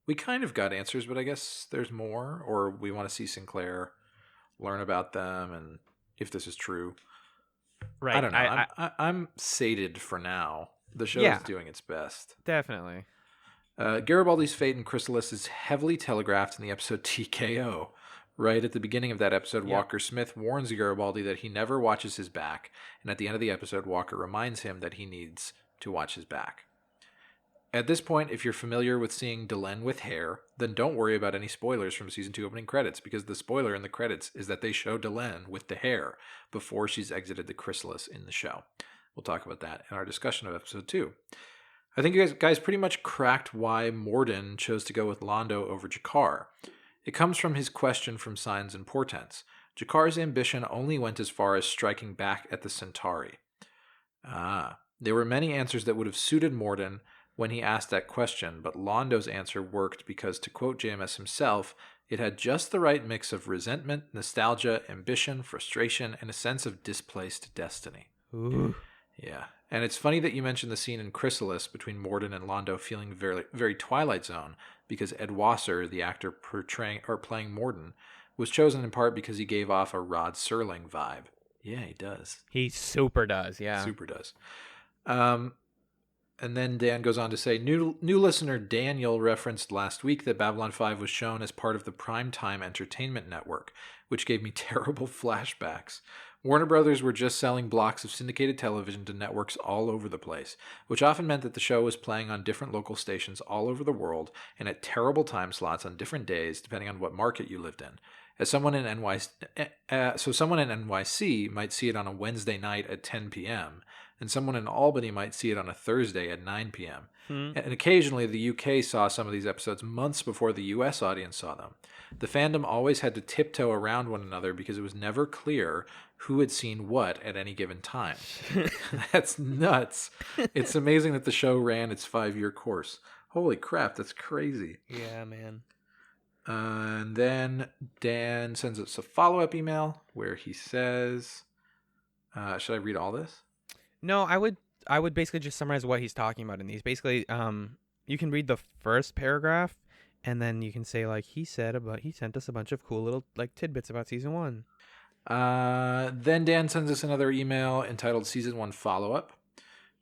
We kind of got answers, but I guess there's more, or we want to see Sinclair, learn about them, and if this is true. Right. I don't know. I'm sated for now. The show is doing its best. Definitely. Garibaldi's fate in Chrysalis is heavily telegraphed in the episode TKO. Right at the beginning of that episode, Walker Smith warns Garibaldi that he never watches his back, and at the end of the episode, Walker reminds him that he needs to watch his back. At this point, if you're familiar with seeing Delenn with hair, then don't worry about any spoilers from Season 2 opening credits, because the spoiler in the credits is that they show Delenn with the hair before she's exited the Chrysalis in the show. We'll talk about that in our discussion of Episode 2. I think you guys pretty much cracked why Morden chose to go with Londo over Jakar. It comes from his question from Signs and Portents. Jakar's ambition only went as far as striking back at the Centauri. There were many answers that would have suited Morden when he asked that question, but Londo's answer worked because, to quote JMS himself, it had just the right mix of resentment, nostalgia, ambition, frustration, and a sense of displaced destiny. Ooh. Yeah. And it's funny that you mentioned the scene in Chrysalis between Morden and Londo feeling very, very Twilight Zone, because Ed Wasser, the actor playing Morden, was chosen in part because he gave off a Rod Serling vibe. Yeah, he does. He super does, yeah. Super does. And then Dan goes on to say, new listener Daniel referenced last week that Babylon 5 was shown as part of the Primetime Entertainment Network, which gave me terrible flashbacks. Warner Brothers were just selling blocks of syndicated television to networks all over the place, which often meant that the show was playing on different local stations all over the world and at terrible time slots on different days, depending on what market you lived in. As someone in NYC might see it on a Wednesday night at 10 p.m., and someone in Albany might see it on a Thursday at 9 p.m. And occasionally the UK saw some of these episodes months before the US audience saw them. The fandom always had to tiptoe around one another because it was never clear who had seen what at any given time. That's nuts. It's amazing that the show ran its 5-year course. Holy crap, that's crazy. Yeah, man. And then Dan sends us a follow-up email where he says, should I read all this? No, I would basically just summarize what he's talking about in these. Basically, you can read the first paragraph, and then you can say, like, he sent us a bunch of cool little, like, tidbits about Season 1. Then Dan sends us another email entitled Season 1 Follow-Up,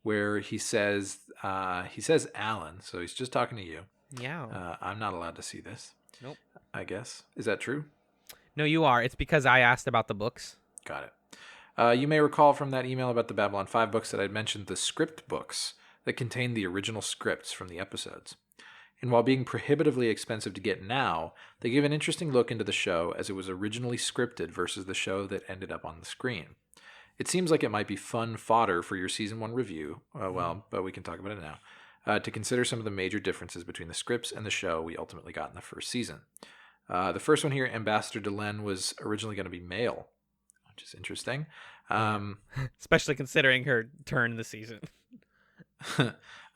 where he says Alan, so he's just talking to you. Yeah. I'm not allowed to see this. Nope. I guess. Is that true? No, you are. It's because I asked about the books. Got it. You may recall from that email about the Babylon 5 books that I'd mentioned the script books that contain the original scripts from the episodes. And while being prohibitively expensive to get now, they give an interesting look into the show as it was originally scripted versus the show that ended up on the screen. It seems like it might be fun fodder for your Season 1 review, but we can talk about it now, to consider some of the major differences between the scripts and the show we ultimately got in the first season. The first one here, Ambassador Delenn, was originally going to be male, which is interesting. Especially considering her turn in the season.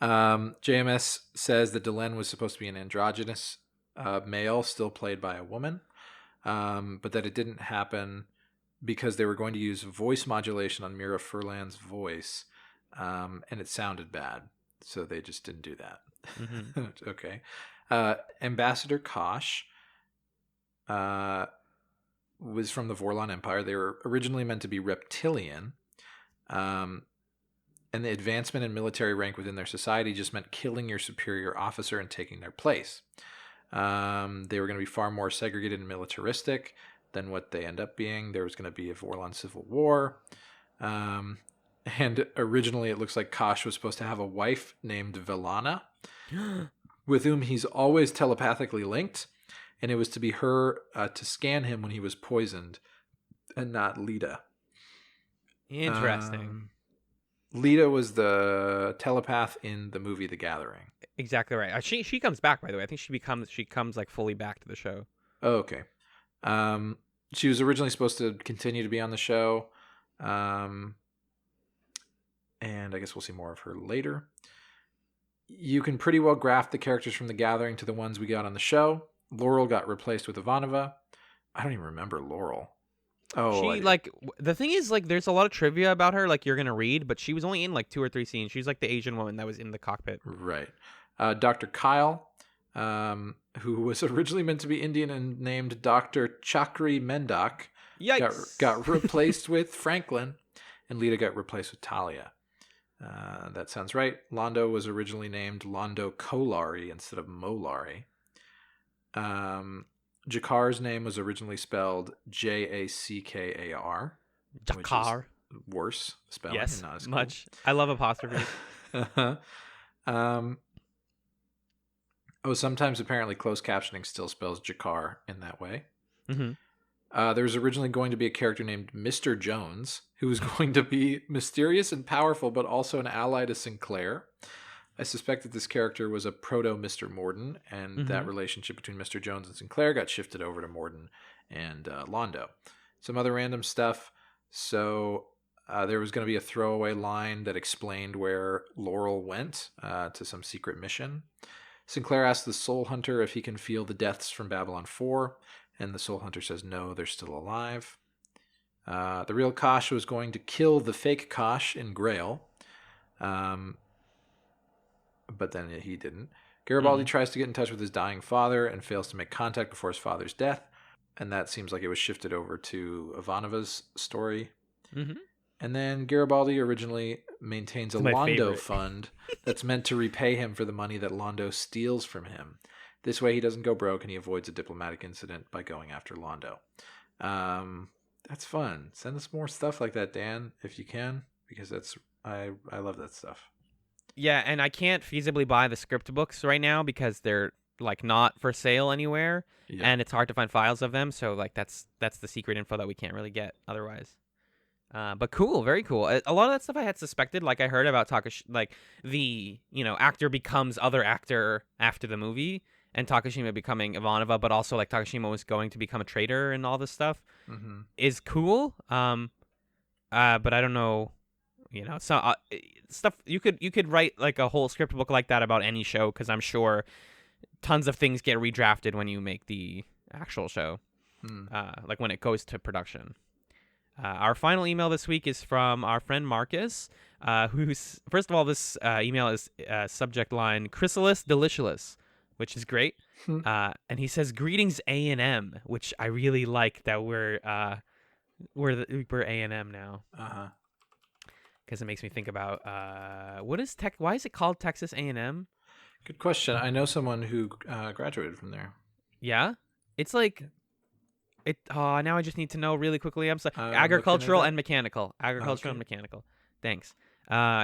JMS says that Delenn was supposed to be an androgynous male, still played by a woman. but that it didn't happen because they were going to use voice modulation on Mira Furlan's voice, and it sounded bad, so they just didn't do that. Mm-hmm. Okay. Ambassador Kosh was from the Vorlon Empire. They were originally meant to be reptilian, and the advancement in military rank within their society just meant killing your superior officer and taking their place. They were going to be far more segregated and militaristic than what they end up being. There was going to be a Vorlon civil war. And originally it looks like Kosh was supposed to have a wife named Velana, with whom he's always telepathically linked. And it was to be her to scan him when he was poisoned, and not Lita. Interesting. Lita was the telepath in the movie The Gathering. Exactly right. She comes back, by the way. I think she comes like fully back to the show. Oh, okay. She was originally supposed to continue to be on the show. And I guess we'll see more of her later. You can pretty well graft the characters from The Gathering to the ones we got on the show. Laurel got replaced with Ivanova. I don't even remember Laurel. Oh, she the thing is, like, there's a lot of trivia about her, like, you're gonna read, but she was only in like 2 or 3 scenes. She's like the Asian woman that was in the cockpit. Right. Dr. Kyle, who was originally meant to be Indian and named Dr. Chakri Mendak, Yikes. got replaced with Franklin, and Lita got replaced with Talia. That sounds right. Londo was originally named Londo Kolari instead of Molari. Jakar's name was originally spelled Jackar. Jakar. Worse spelling. Yes, not as cool. much. I love apostrophe. Sometimes apparently closed captioning still spells Jakar in that way. Mm-hmm. There was originally going to be a character named Mr. Jones, who was going to be mysterious and powerful, but also an ally to Sinclair. I suspect that this character was a proto-Mr. Morden, and that relationship between Mr. Jones and Sinclair got shifted over to Morden and Londo. Some other random stuff. So there was going to be a throwaway line that explained where Laurel went to some secret mission. Sinclair asks the Soul Hunter if he can feel the deaths from Babylon 4, and the Soul Hunter says no, they're still alive. The real Kosh was going to kill the fake Kosh in Grail, but then he didn't. Garibaldi tries to get in touch with his dying father and fails to make contact before his father's death, and that seems like it was shifted over to Ivanova's story. Mm-hmm. And then Garibaldi originally maintains a Londo fund that's meant to repay him for the money that Londo steals from him. This way he doesn't go broke and he avoids a diplomatic incident by going after Londo. That's fun. Send us more stuff like that, Dan, if you can, because I love that stuff. Yeah, and I can't feasibly buy the script books right now because they're like not for sale anywhere, and it's hard to find files of them. So like that's the secret info that we can't really get otherwise. But cool, very cool. A lot of that stuff I had suspected. Like I heard about like the actor becomes other actor after the movie, and Takashima becoming Ivanova, but also like Takashima was going to become a traitor and all this stuff is cool. But I don't know. So stuff you could write like a whole script book like that about any show, because I'm sure tons of things get redrafted when you make the actual show, like when it goes to production. Our final email this week is from our friend Marcus, who's first of all, this email is subject line Chrysalis Delicious, which is great, and he says greetings A&M, which I really like that we're A&M now. Because it makes me think about why is it called Texas A&M? Good question. I know someone who graduated from there. Yeah, it's like it. Now I just need to know really quickly. I'm sorry. Agricultural and mechanical. Agricultural and mechanical. Thanks.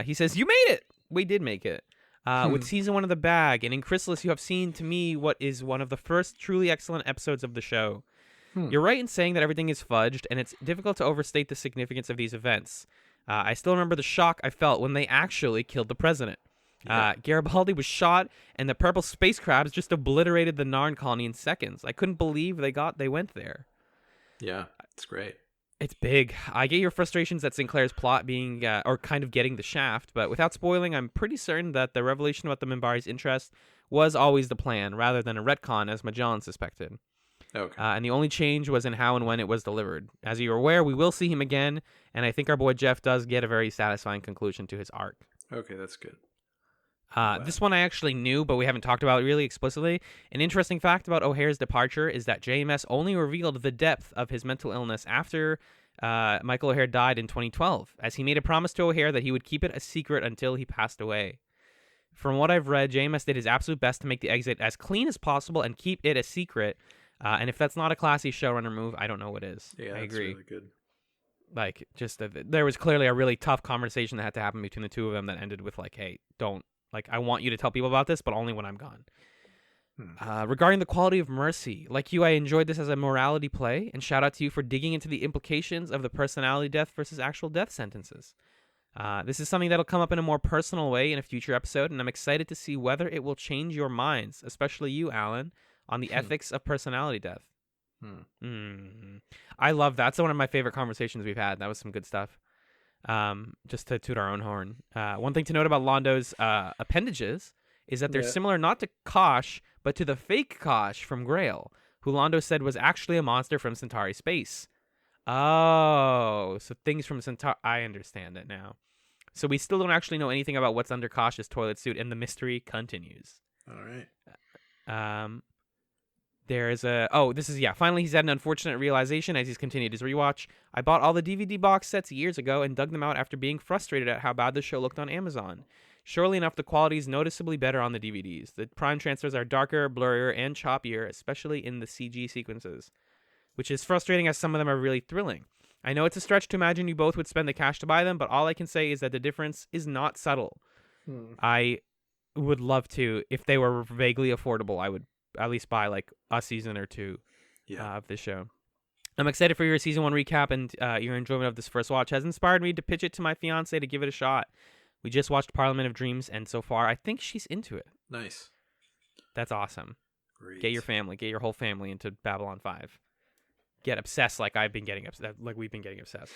He says you made it. We did make it. With season 1 of the bag, and in Chrysalis, you have seen to me what is one of the first truly excellent episodes of the show. You're right in saying that everything is fudged, and it's difficult to overstate the significance of these events. I still remember the shock I felt when they actually killed the president. Garibaldi was shot, and the purple space crabs just obliterated the Narn colony in seconds. I couldn't believe they went there. Yeah, it's great. It's big. I get your frustrations at Sinclair's plot being, or kind of getting the shaft, but without spoiling, I'm pretty certain that the revelation about the Minbari's interest was always the plan, rather than a retcon as Magellan suspected. Okay. And the only change was in how and when it was delivered. As you're aware, we will see him again, and I think our boy Jeff does get a very satisfying conclusion to his arc. Okay, that's good. This one I actually knew, but we haven't talked about really explicitly. An interesting fact about O'Hare's departure is that JMS only revealed the depth of his mental illness after Michael O'Hare died in 2012, as he made a promise to O'Hare that he would keep it a secret until he passed away. From what I've read, JMS did his absolute best to make the exit as clean as possible and keep it a secret. And if that's not a classy showrunner move, I don't know what is. Yeah, I that's agree. really good. Like, just there was clearly a really tough conversation that had to happen between the two of them that ended with like, hey, don't. Like, I want you to tell people about this, but only when I'm gone. Regarding the quality of mercy, like you, I enjoyed this as a morality play, and shout out to you for digging into the implications of the personality death versus actual death sentences. This is something that'll come up in a more personal way in a future episode, and I'm excited to see whether it will change your minds, especially you, Alan, on the ethics of personality death. I love that. That's one of my favorite conversations we've had. That was some good stuff. Just to toot our own horn. One thing to note about Londo's appendages is that they're similar not to Kosh, but to the fake Kosh from Grail, who Londo said was actually a monster from Centauri space. Oh, so things from Centauri. I understand it now. So we still don't actually know anything about what's under Kosh's toilet suit, and the mystery continues. All right. Finally he's had an unfortunate realization as he's continued his rewatch. I bought all the DVD box sets years ago and dug them out after being frustrated at how bad the show looked on Amazon. Surely enough, the quality is noticeably better on the DVDs. The prime transfers are darker, blurrier, and choppier, especially in the CG sequences, which is frustrating as some of them are really thrilling. I know it's a stretch to imagine you both would spend the cash to buy them, but all I can say is that the difference is not subtle. I would love to, if they were vaguely affordable, I would at least buy like a season or two of this show. I'm excited for your season 1 recap, and your enjoyment of this first watch has inspired me to pitch it to my fiance to give it a shot. We just watched Parliament of Dreams, and so far I think she's into it. Nice. That's awesome. Great. Get your whole family into Babylon 5. Get obsessed like I've been getting obsessed, like we've been getting obsessed.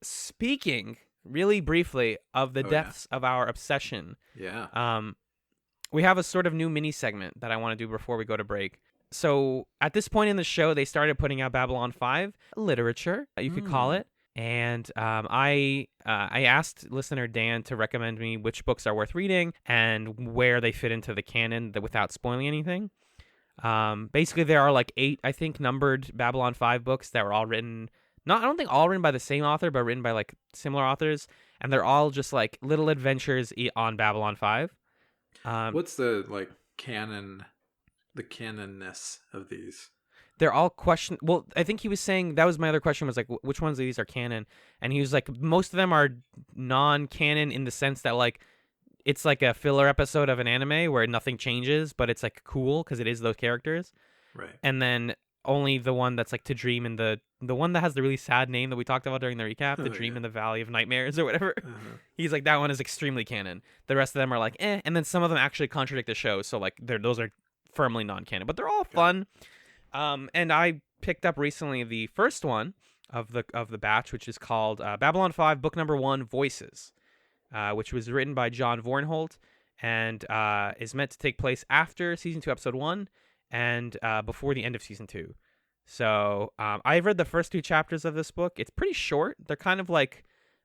Speaking really briefly of the depths of our obsession. Yeah. We have a sort of new mini segment that I want to do before we go to break. So at this point in the show, they started putting out Babylon 5 literature, you could call it. And I asked listener Dan to recommend me which books are worth reading and where they fit into the canon without spoiling anything. Basically, there are like 8, I think, numbered Babylon 5 books that were all written, I don't think all written by the same author, but written by like similar authors. And they're all just like little adventures on Babylon 5. What's the like canon, the canonness of these? They're all Well, I think he was saying, that was my other question, was like, which ones of these are canon? And he was like, most of them are non-canon in the sense that like, it's like a filler episode of an anime where nothing changes, but it's like cool because it is those characters. Right. And then only the one that's like To Dream in the one that has the really sad name that we talked about during the recap, To Dream in the Valley of Nightmares or whatever. He's like, that one is extremely canon. The rest of them are like, eh. And then some of them actually contradict the show. So like those are firmly non-canon, but they're all fun. And I picked up recently the first one of the batch, which is called Babylon 5, book number 1, Voices, which was written by John Vornholt and is meant to take place after season 2, episode 1, and before the end of season 2. So I've read the first 2 chapters of this book. It's pretty short. They're kind of like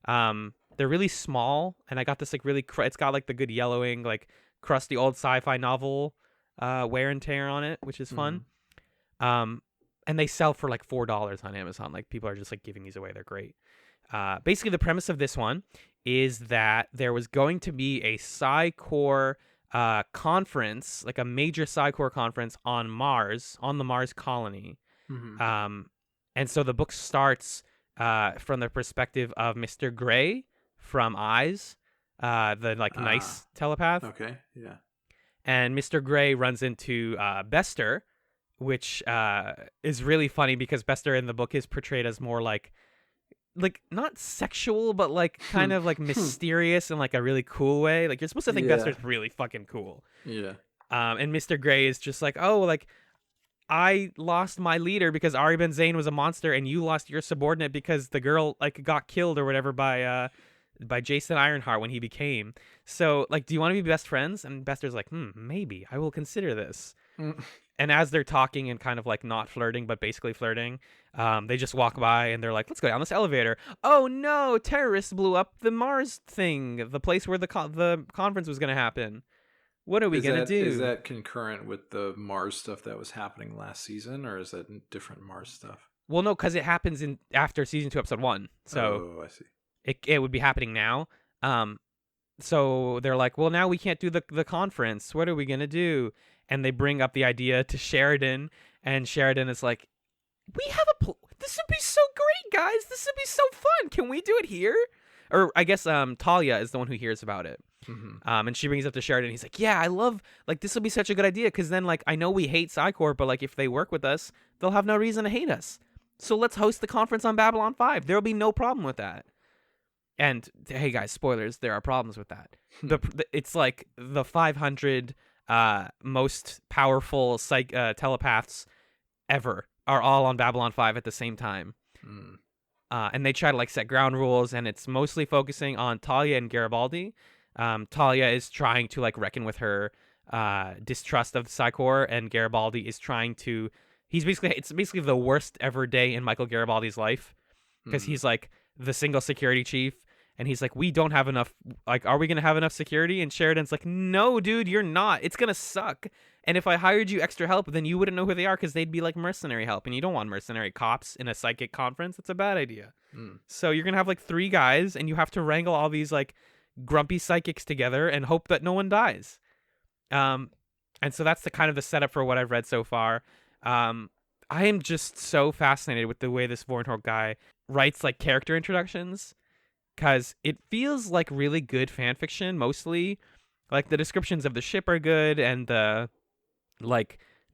they're really small, and I got this like really it's got like the good yellowing, like crusty old sci-fi novel wear and tear on it, which is fun. And they sell for like $4 on Amazon. Like people are just like giving these away. They're great. Basically, the premise of this one is that there was going to be a Psi-Corps conference, like a major Psi-Corps conference on Mars, on the Mars colony. And so the book starts from the perspective of Mr. Gray from Eyes, the like nice telepath. Okay, yeah. And Mr. Gray runs into Bester, which is really funny because Bester in the book is portrayed as more like not sexual, but like kind of like mysterious in like a really cool way. Like you're supposed to think Bester's really fucking cool. Yeah. And Mr. Gray is just like, oh, like I lost my leader because Ari Ben Zayn was a monster, and you lost your subordinate because the girl like got killed or whatever by Jason Ironheart when he became. So like, do you want to be best friends? And Bester's like, maybe I will consider this. And as they're talking and kind of like not flirting, but basically flirting, they just walk by and they're like, let's go down this elevator. Oh no, terrorists blew up the Mars thing, the place where the conference was going to happen. What are we going to do? Is that concurrent with the Mars stuff that was happening last season, or is that different Mars stuff? Well, no, because it happens after season 2, episode 1. So I see. It would be happening now. So they're like, well, now we can't do the conference. What are we going to do? And they bring up the idea to Sheridan, and Sheridan is like, we have this would be so great, guys. This would be so fun. Can we do it here? Or I guess Talia is the one who hears about it. Mm-hmm. And she brings it up to Sheridan. He's like, yeah, I love, like, this will be such a good idea, because then, like, I know we hate Psycorp, but, like, if they work with us, they'll have no reason to hate us. So let's host the conference on Babylon 5. There'll be no problem with that. And, hey, guys, spoilers, there are problems with that. It's, like, the 500 most powerful telepaths ever are all on Babylon 5 at the same time. Mm. And they try to, like, set ground rules, and it's mostly focusing on Talia and Garibaldi. Talia is trying to, like, reckon with her distrust of Psycor, and Garibaldi is trying to... it's basically the worst ever day in Michael Garibaldi's life, because he's, like, the single security chief, and he's like, we don't have enough, like, are we going to have enough security? And Sheridan's like, no, dude, you're not. It's going to suck. And if I hired you extra help, then you wouldn't know who they are, because they'd be, like, mercenary help, and you don't want mercenary cops in a psychic conference. That's a bad idea. So you're going to have, like, 3 guys, and you have to wrangle all these, like, grumpy psychics together and hope that no one dies. And so that's the kind of the setup for what I've read so far. I am just so fascinated with the way this Vornholt guy writes, like, character introductions, because it feels like really good fan fiction. Mostly, like, the descriptions of the ship are good, and the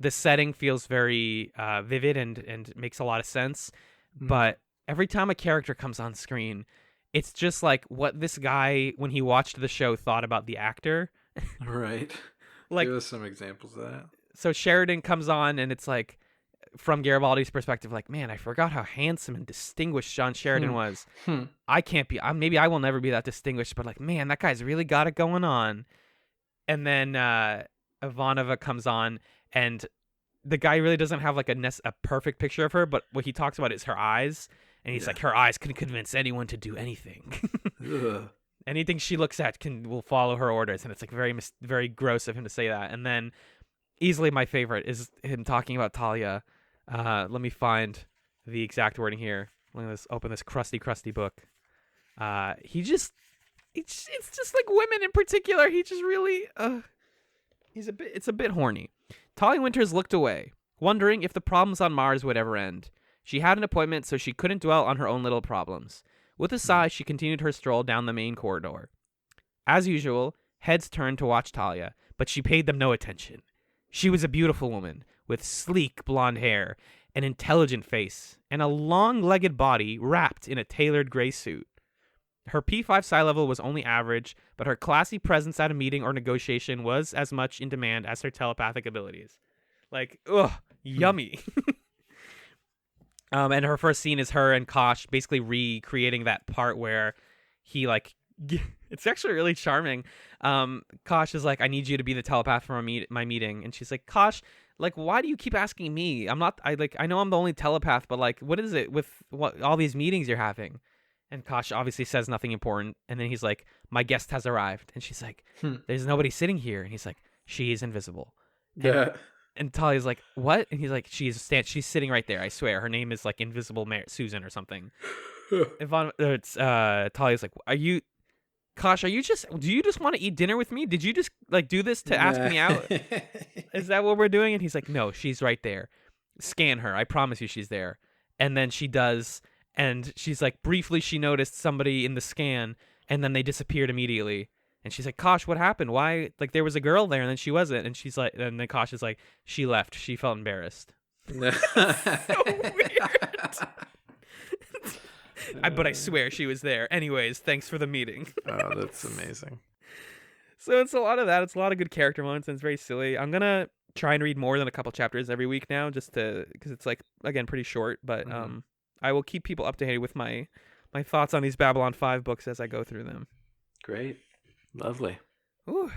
setting feels very vivid and makes a lot of sense. But every time a character comes on screen, it's just like what this guy, when he watched the show, thought about the actor. Right. Like, give us some examples of that. So Sheridan comes on, and it's like, from Garibaldi's perspective, like, man, I forgot how handsome and distinguished John Sheridan was. I can't be, maybe I will never be that distinguished, but, like, man, that guy's really got it going on. And then Ivanova comes on, and the guy really doesn't have, like, a perfect picture of her, but what he talks about is her eyes. And he's like, her eyes can convince anyone to do anything. Anything she looks at will follow her orders. And it's, like, very, very gross of him to say that. And then easily my favorite is him talking about Talia. Let me find the exact wording here. Let me open this crusty book. It's just like women in particular. He just really, it's a bit horny. Talia Winters looked away, wondering if the problems on Mars would ever end. She had an appointment, so she couldn't dwell on her own little problems. With a sigh, she continued her stroll down the main corridor. As usual, heads turned to watch Talia, but she paid them no attention. She was a beautiful woman, with sleek blonde hair, an intelligent face, and a long-legged body wrapped in a tailored gray suit. Her P5 psi level was only average, but her classy presence at a meeting or negotiation was as much in demand as her telepathic abilities. Like, ugh, yummy. And her first scene is her and Kosh basically recreating that part where he, like, it's actually really charming. Kosh is like, I need you to be the telepath for my meeting. And she's like, Kosh, like, why do you keep asking me? I know I'm the only telepath, but, like, what is it with all these meetings you're having? And Kosh obviously says nothing important. And then he's like, my guest has arrived. And she's like, there's nobody sitting here. And he's like, she is invisible. And Talia's like, what? And he's like, she's sitting right there. I swear. Her name is, like, Invisible Susan or something. Talia's like, Kosh, do you just want to eat dinner with me? Did you just, like, do this to ask me out? Is that what we're doing? And he's like, no, she's right there. Scan her. I promise you she's there. And then she does. And she's like, briefly she noticed somebody in the scan, and then they disappeared immediately. And she's like, Kosh, what happened? Why? Like, there was a girl there, and then she wasn't. And she's like, and then Kosh is like, she left. She felt embarrassed. So weird. But I swear she was there. Anyways, thanks for the meeting. Oh, that's amazing. So it's a lot of that. It's a lot of good character moments, and it's very silly. I'm going to try and read more than a couple chapters every week now, just because it's, like, again, pretty short. But I will keep people up to date with my thoughts on these Babylon 5 books as I go through them. Great. Lovely. Ooh.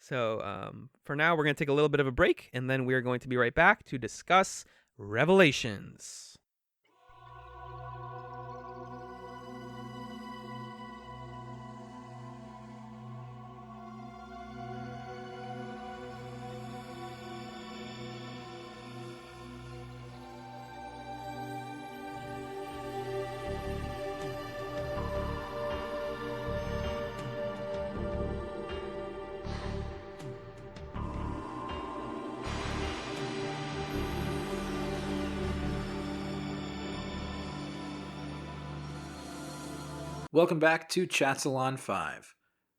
So for now, we're going to take a little bit of a break, and then we're going to be right back to discuss Revelations. Welcome back to Chatzylon 5.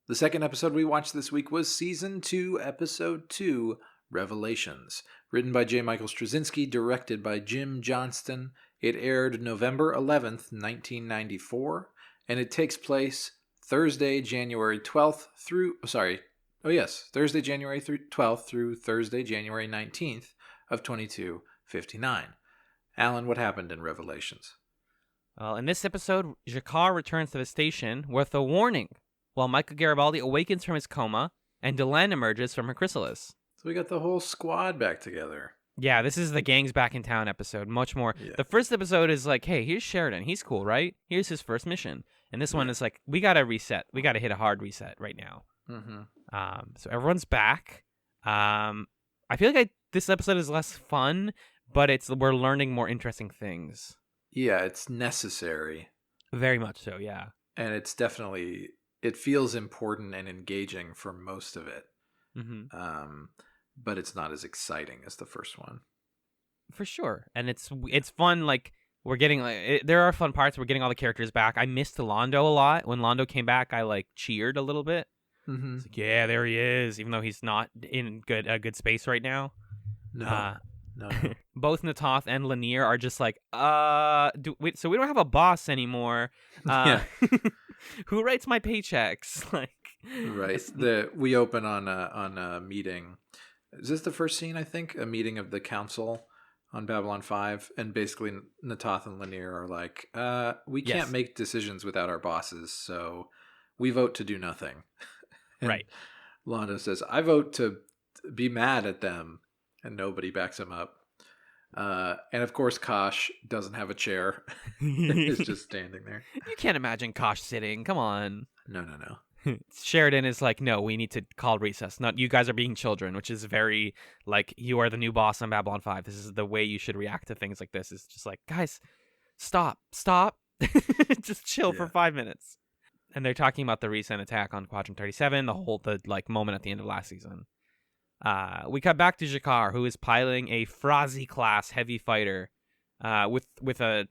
The second episode we watched this week was Season 2, Episode 2, Revelations. Written by J. Michael Straczynski, directed by Jim Johnston. It aired November 11th, 1994, and it takes place Thursday, January 12th Thursday, January 12th through Thursday, January 19th of 2259. Alan, what happened in Revelations? Well, in this episode, G'Kar returns to the station with a warning, while Michael Garibaldi awakens from his coma and Delenn emerges from her chrysalis. So we got the whole squad back together. Yeah, this is the gang's back in town episode, much more. Yeah. The first episode is like, hey, here's Sheridan. He's cool, right? Here's his first mission. And this one is like, we got to reset. We got to hit a hard reset right now. Mm-hmm. So everyone's back. I feel like this episode is less fun, but we're learning more interesting things. Yeah, it's necessary. Very much so, yeah. And it's definitely, it feels important and engaging for most of it. Mm-hmm. But it's not as exciting as the first one. For sure. And it's fun, like, we're getting, there are fun parts. We're getting all the characters back. I missed Londo a lot. When Londo came back, I, like, cheered a little bit. Mm-hmm. It's like, yeah, there he is, even though he's not in a good space right now. No. Both Natoth and Lanier are just like, so we don't have a boss anymore. Who writes my paychecks? Like, right. We open on a meeting. Is this the first scene? I think a meeting of the council on Babylon 5, and basically Natoth and Lanier are like, we can't make decisions without our bosses, so we vote to do nothing. Right. Londo says, I vote to be mad at them. And nobody backs him up. And of course, Kosh doesn't have a chair. He's just standing there. You can't imagine Kosh sitting. Come on. No. Sheridan is like, no, we need to call recess. Not you guys are being children, which is very like, you are the new boss on Babylon 5. This is the way you should react to things like this. It's just like, guys, stop. Just chill for 5 minutes. And they're talking about the recent attack on Quadrant 37, the moment at the end of last season. We cut back to G'Kar, who is piloting a Frazi class heavy fighter with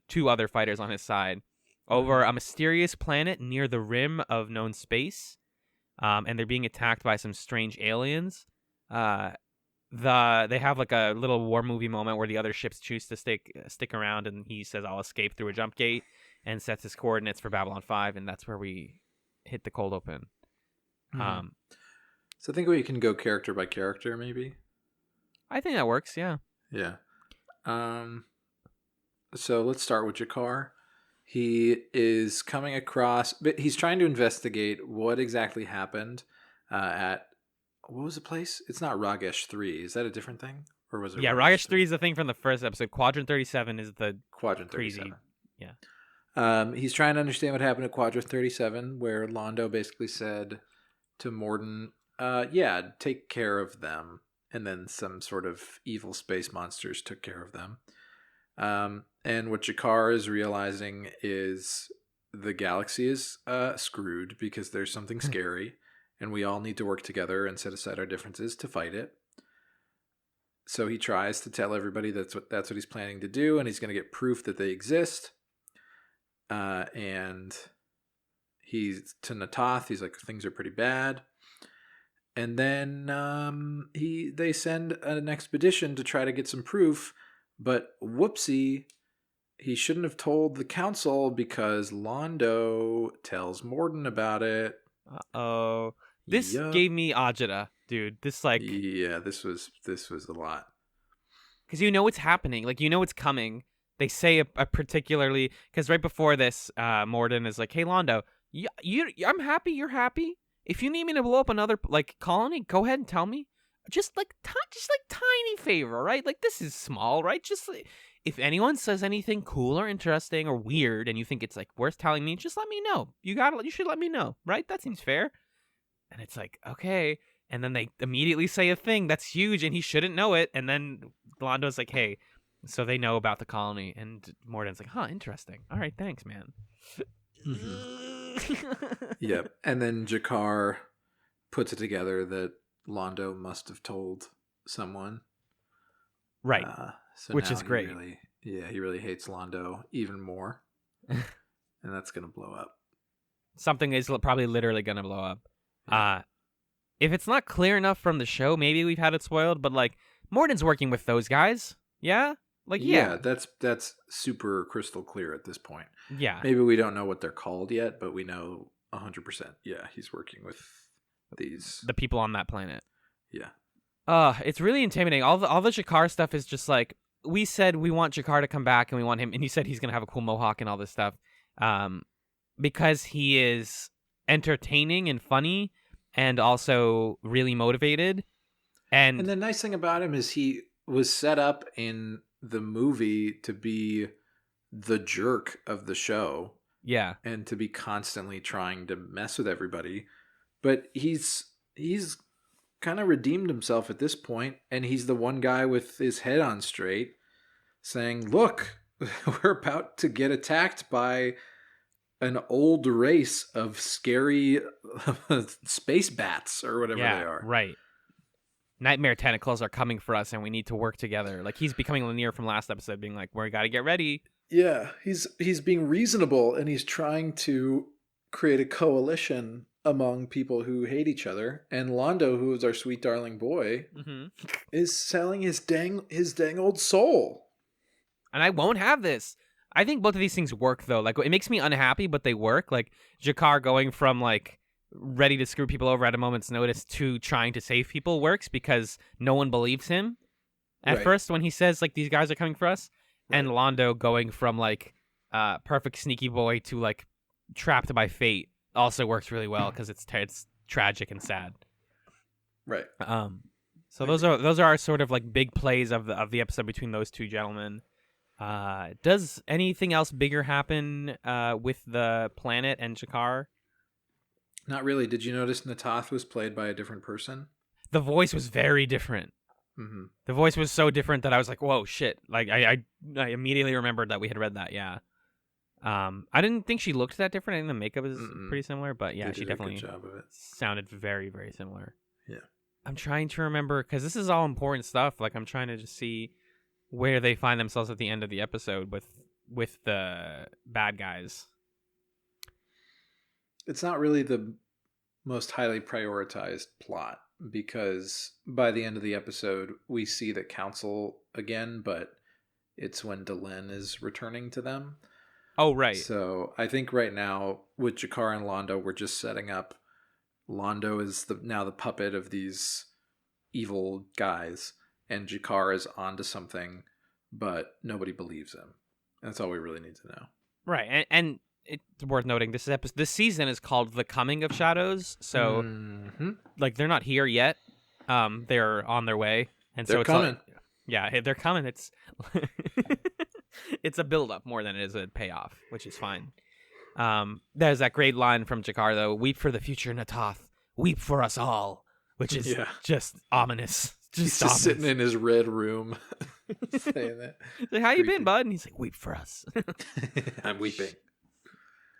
two other fighters on his side over a mysterious planet near the rim of known space, and they're being attacked by some strange aliens. They have like a little war movie moment where the other ships choose to stick around, and he says, I'll escape through a jump gate, and sets his coordinates for Babylon 5, and that's where we hit the cold open. Mm-hmm. So I think we can go character by character, maybe. I think that works, yeah. Yeah. So let's start with G'Kar. He is coming across, but he's trying to investigate what exactly happened at, what was the place? It's not Ragesh 3. Is that a different thing? Or was it? Yeah, Ragesh 3 is the thing from the first episode. Quadrant 37 is the Quadrant 37. Crazy. Yeah. He's trying to understand what happened at Quadrant 37, where Londo basically said to Morden, take care of them. And then some sort of evil space monsters took care of them. And what G'Kar is realizing is the galaxy is screwed because there's something scary. And we all need to work together and set aside our differences to fight it. So he tries to tell everybody that's what he's planning to do. And he's going to get proof that they exist. And he's to Natoth. He's like, things are pretty bad. And then they send an expedition to try to get some proof, but whoopsie, he shouldn't have told the council because Londo tells Morden about it. Uh-oh. This gave me agita, dude. This this was a lot. Because you know what's happening, like you know what's coming. They say a particularly, because right before this, Morden is like, "Hey Londo, I'm happy. You're happy." if you need me to blow up another like colony, go ahead and tell me. Just like tiny favor, right? Like this is small, right? Just like, if anyone says anything cool or interesting or weird, and you think it's like worth telling me, just let me know. You should let me know, right? That seems fair. And it's like, okay. And then they immediately say a thing that's huge, and he shouldn't know it. And then Londo's like, hey, so they know about the colony, and Morden's like, huh, interesting. All right, thanks, man. Yep. And then Jakar puts it together that Londo must have told someone. Right. Which is great. He really hates Londo even more. And that's going to blow up. Something is probably literally going to blow up. If it's not clear enough from the show, maybe we've had it spoiled, but like Morden's working with those guys. Yeah? Like, yeah. That's super crystal clear at this point. Yeah. Maybe we don't know what they're called yet, but we know 100%. Yeah, he's working with the people on that planet. Yeah. It's really intimidating. All the Jakar stuff is just like, we said we want Jakar to come back and we want him, and he said he's going to have a cool mohawk and all this stuff. Because he is entertaining and funny and also really motivated. And the nice thing about him is he was set up in the movie to be the jerk of the show. Yeah. And to be constantly trying to mess with everybody. But he's kind of redeemed himself at this point, and he's the one guy with his head on straight saying, look, we're about to get attacked by an old race of scary space bats or whatever they are. Right. Nightmare tentacles are coming for us, and we need to work together. Like, he's becoming Lanier from last episode, being like, we got to get ready. Yeah, he's being reasonable, and he's trying to create a coalition among people who hate each other. And Londo, who is our sweet darling boy, is selling his dang old soul. And I won't have this. I think both of these things work, though. Like, it makes me unhappy, but they work. Like, Jakar going from, like, ready to screw people over at a moment's notice to trying to save people works because no one believes him at first when he says, like, these guys are coming for us. Right. And Londo going from, like, perfect sneaky boy to, like, trapped by fate also works really well because it's tragic and sad. Right. So those are our sort of, like, big plays of the episode between those two gentlemen. Does anything else bigger happen with the planet and Jakar? Not really. Did you notice Natath was played by a different person? The voice was very different. Mm-hmm. The voice was so different that I was like, whoa, shit. Like, I immediately remembered that we had read that, yeah. I didn't think she looked that different. I think the makeup is pretty similar, but yeah, she definitely sounded very, very similar. Yeah. I'm trying to remember, because this is all important stuff. Like, I'm trying to just see where they find themselves at the end of the episode with the bad guys. It's not really the most highly prioritized plot, because by the end of the episode, we see the council again, but it's when Delenn is returning to them. Oh, right. So I think right now with Jakar and Londo, we're just setting up. Londo is now the puppet of these evil guys, and Jakar is onto something, but nobody believes him. That's all we really need to know. Right, and it's worth noting this season is called The Coming of Shadows, so like they're not here yet. They're on their way, and they're so it's coming. Yeah, they're coming. It's it's a build up more than it is a payoff, which is fine. There's that great line from Jakar though: "Weep for the future, Natath. Weep for us all," which is just ominous. He's just sitting in his red room saying that. Like, how you been, bud? And he's like, "Weep for us." I'm weeping.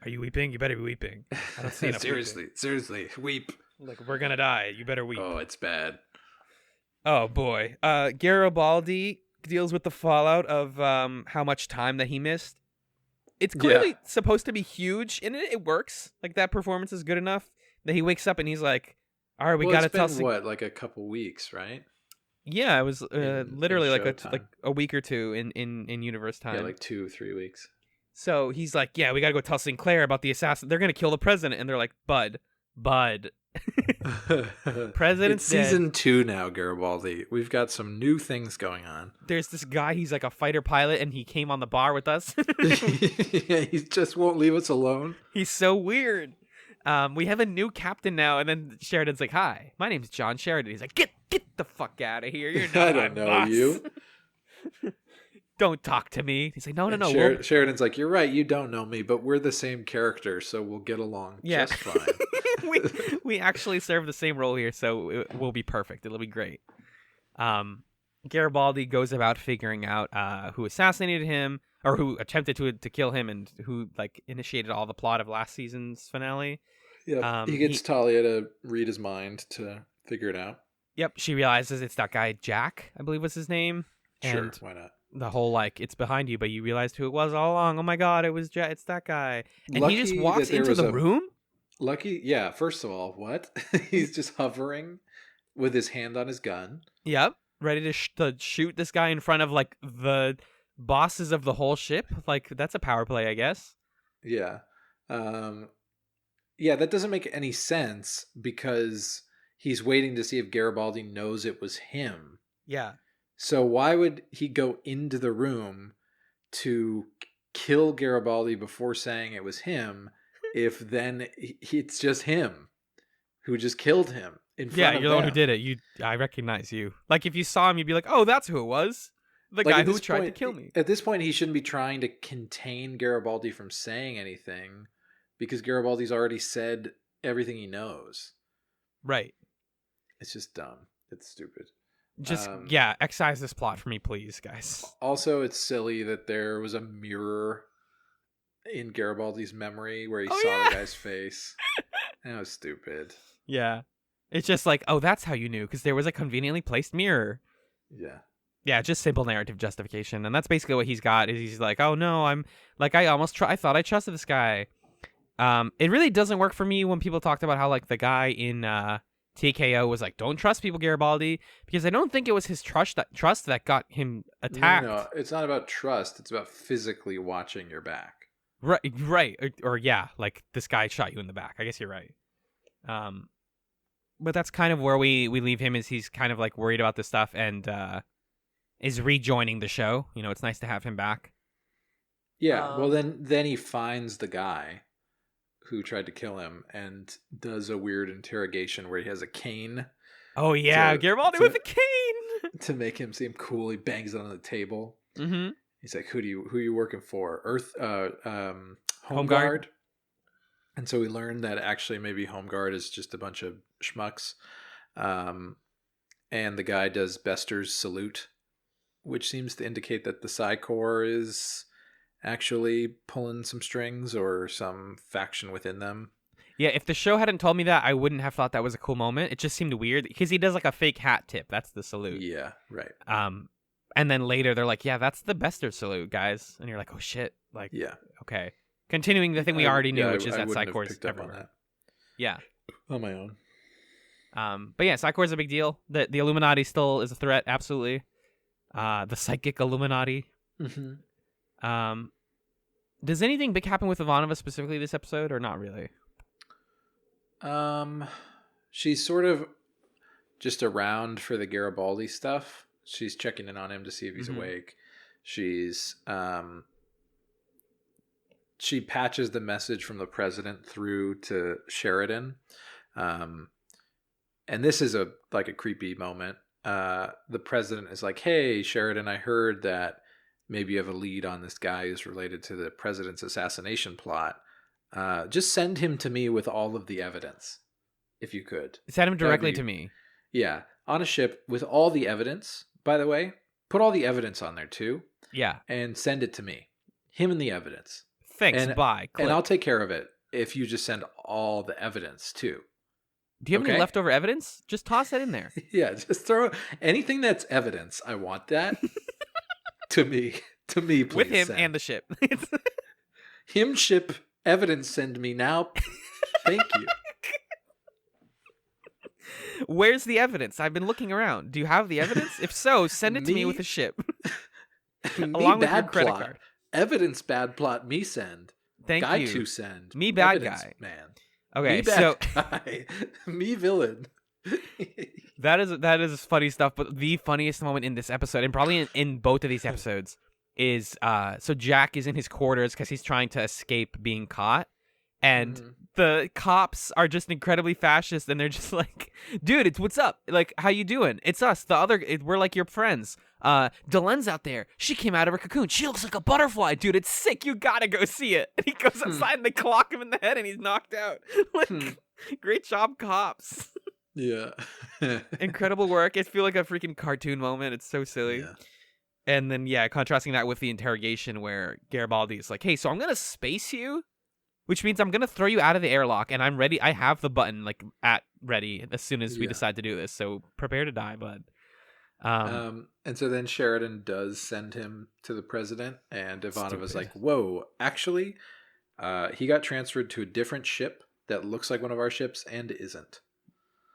Are you weeping? You better be weeping. I don't see enough Seriously, weep. Like, we're gonna die. You better weep. Oh, it's bad. Oh boy. Garibaldi deals with the fallout of how much time that he missed. It's clearly supposed to be huge, and it works. Like, that performance is good enough that he wakes up and he's like, "All right, we gotta tell." What, like a couple weeks, right? Yeah, it was literally like a week or two in universe time. Yeah, like 2-3 weeks. So he's like, "Yeah, we gotta go tell Sinclair about the assassin. They're gonna kill the president." And they're like, Bud. President's dead. Season 2 now, Garibaldi. We've got some new things going on. There's this guy, he's like a fighter pilot, and he came on the bar with us. Yeah, he just won't leave us alone. He's so weird. We have a new captain now, and then Sheridan's like, "Hi, my name's John Sheridan." He's like, "Get the fuck out of here! You're not I don't my know boss. you. Don't talk to me." He's like, "No, And we'll-" Sheridan's like, "You're right, you don't know me, but we're the same character, so we'll get along Yeah. just fine." we actually serve the same role here, so it will be perfect. It'll be great." Garibaldi goes about figuring out who assassinated him, or who attempted to kill him, and who like initiated all the plot of last season's finale. Yeah, he gets Talia to read his mind to figure it out. Yep, she realizes it's that guy Jack, I believe was his name. Sure, And why not? the whole like, it's behind you, but you realized who it was all along. Oh my god, it was Jack. It's that guy. And Lucky he just that walks there into was the room. Lucky, yeah. First of all, what? He's just hovering with his hand on his gun. Yep, ready to shoot this guy in front of like the bosses of the whole ship. Like that's a power play, I guess. Yeah. Yeah, that doesn't make any sense because he's waiting to see if Garibaldi knows it was him. Yeah. So why would he go into the room to kill Garibaldi before saying it was him if then it's just him who just killed him in front of Yeah, you're the one who them? did it. I recognize you. Like if you saw him, you'd be like, "Oh, that's who it was. The guy at who this tried to point- kill me." At this point, he shouldn't be trying to contain Garibaldi from saying anything because Garibaldi's already said everything he knows. Right. It's just dumb. It's stupid. Just yeah, excise this plot for me, please, guys. Also, it's silly that there was a mirror in Garibaldi's memory where he Oh, saw yeah. the guy's face. That was stupid. Yeah. It's just like, oh, that's how you knew, because there was a conveniently placed mirror. Yeah. Yeah, just simple narrative justification. And that's basically what he's got, is he's like, oh no, I'm like, I thought I trusted this guy. It really doesn't work for me when people talked about how like the guy in TKO was like, don't trust people, Garibaldi, because I don't think it was his trust that got him attacked. No, it's not about trust. It's about physically watching your back. Right. Or yeah, like this guy shot you in the back. I guess you're right. But that's kind of where we leave him, is he's kind of like worried about this stuff and is rejoining the show. You know, it's nice to have him back. Yeah. Well, then he finds the guy who tried to kill him and does a weird interrogation where he has a cane. Oh yeah, Garibaldi with a cane to make him seem cool. He bangs it on the table. Mm-hmm. He's like, "Who are you working for? Home Guard? Guard." And so we learned that actually maybe Home Guard is just a bunch of schmucks. And the guy does Bester's salute, which seems to indicate that the Psi Corps is actually pulling some strings or some faction within them. Yeah, if the show hadn't told me that, I wouldn't have thought that was a cool moment. It just seemed weird because he does like a fake hat tip. That's the salute. Yeah, right. And then later they're like, yeah, that's the Bester salute, guys. And you're like, oh shit. Like, Yeah. okay. Continuing the thing we already knew, which is I that wouldn't Psi have Corps is picked up on everywhere. that Yeah. on my own. But yeah, Psi Corps is a big deal. The Illuminati still is a threat, absolutely. The psychic Illuminati. Mm-hmm. Does anything big happen with Ivanova specifically this episode, or not really? She's sort of just around for the Garibaldi stuff. She's checking in on him to see if he's awake. She's she patches the message from the president through to Sheridan. And this is a creepy moment. The president is like, "Hey, Sheridan, I heard that maybe you have a lead on this guy who's related to the president's assassination plot. Just send him to me with all of the evidence, if you could." Send him directly to me. Yeah, on a ship with all the evidence, by the way. Put all the evidence on there, too. Yeah. And send it to me. Him and the evidence. Thanks, bye. Click. And I'll take care of it if you just send all the evidence, too. Do you have any leftover evidence? Just toss that in there. Yeah, just throw anything that's evidence. I want that to me, please. With him send. and the ship. Him ship evidence, send me now. Thank you. Where's the evidence? I've been looking around. Do you have the evidence? If so, send it to me with a ship. Along with your credit card. Evidence bad plot, me send. Thank guy you. Guy to send. Me bad evidence, guy. Man. Okay, me bad guy. Me villain. That is funny stuff, but the funniest moment in this episode, and probably in both of these episodes, is so Jack is in his quarters because he's trying to escape being caught, And the cops are just incredibly fascist, and they're just like, dude, it's what's up? Like, how you doing? It's us. We're like your friends. Delen's out there. She came out of her cocoon. She looks like a butterfly, dude. It's sick. You gotta go see it. And he goes outside and they clock him in the head and he's knocked out. Like, great job, cops. Yeah. Incredible work. It feels like a freaking cartoon moment. It's so silly. Yeah. And then, contrasting that with the interrogation where Garibaldi is like, hey, so I'm going to space you, which means I'm going to throw you out of the airlock, and I'm ready. I have the button, like, ready as soon as we decide to do this, so prepare to die, bud. And so then Sheridan does send him to the president, and Ivanova's like, whoa, actually, he got transferred to a different ship that looks like one of our ships and isn't.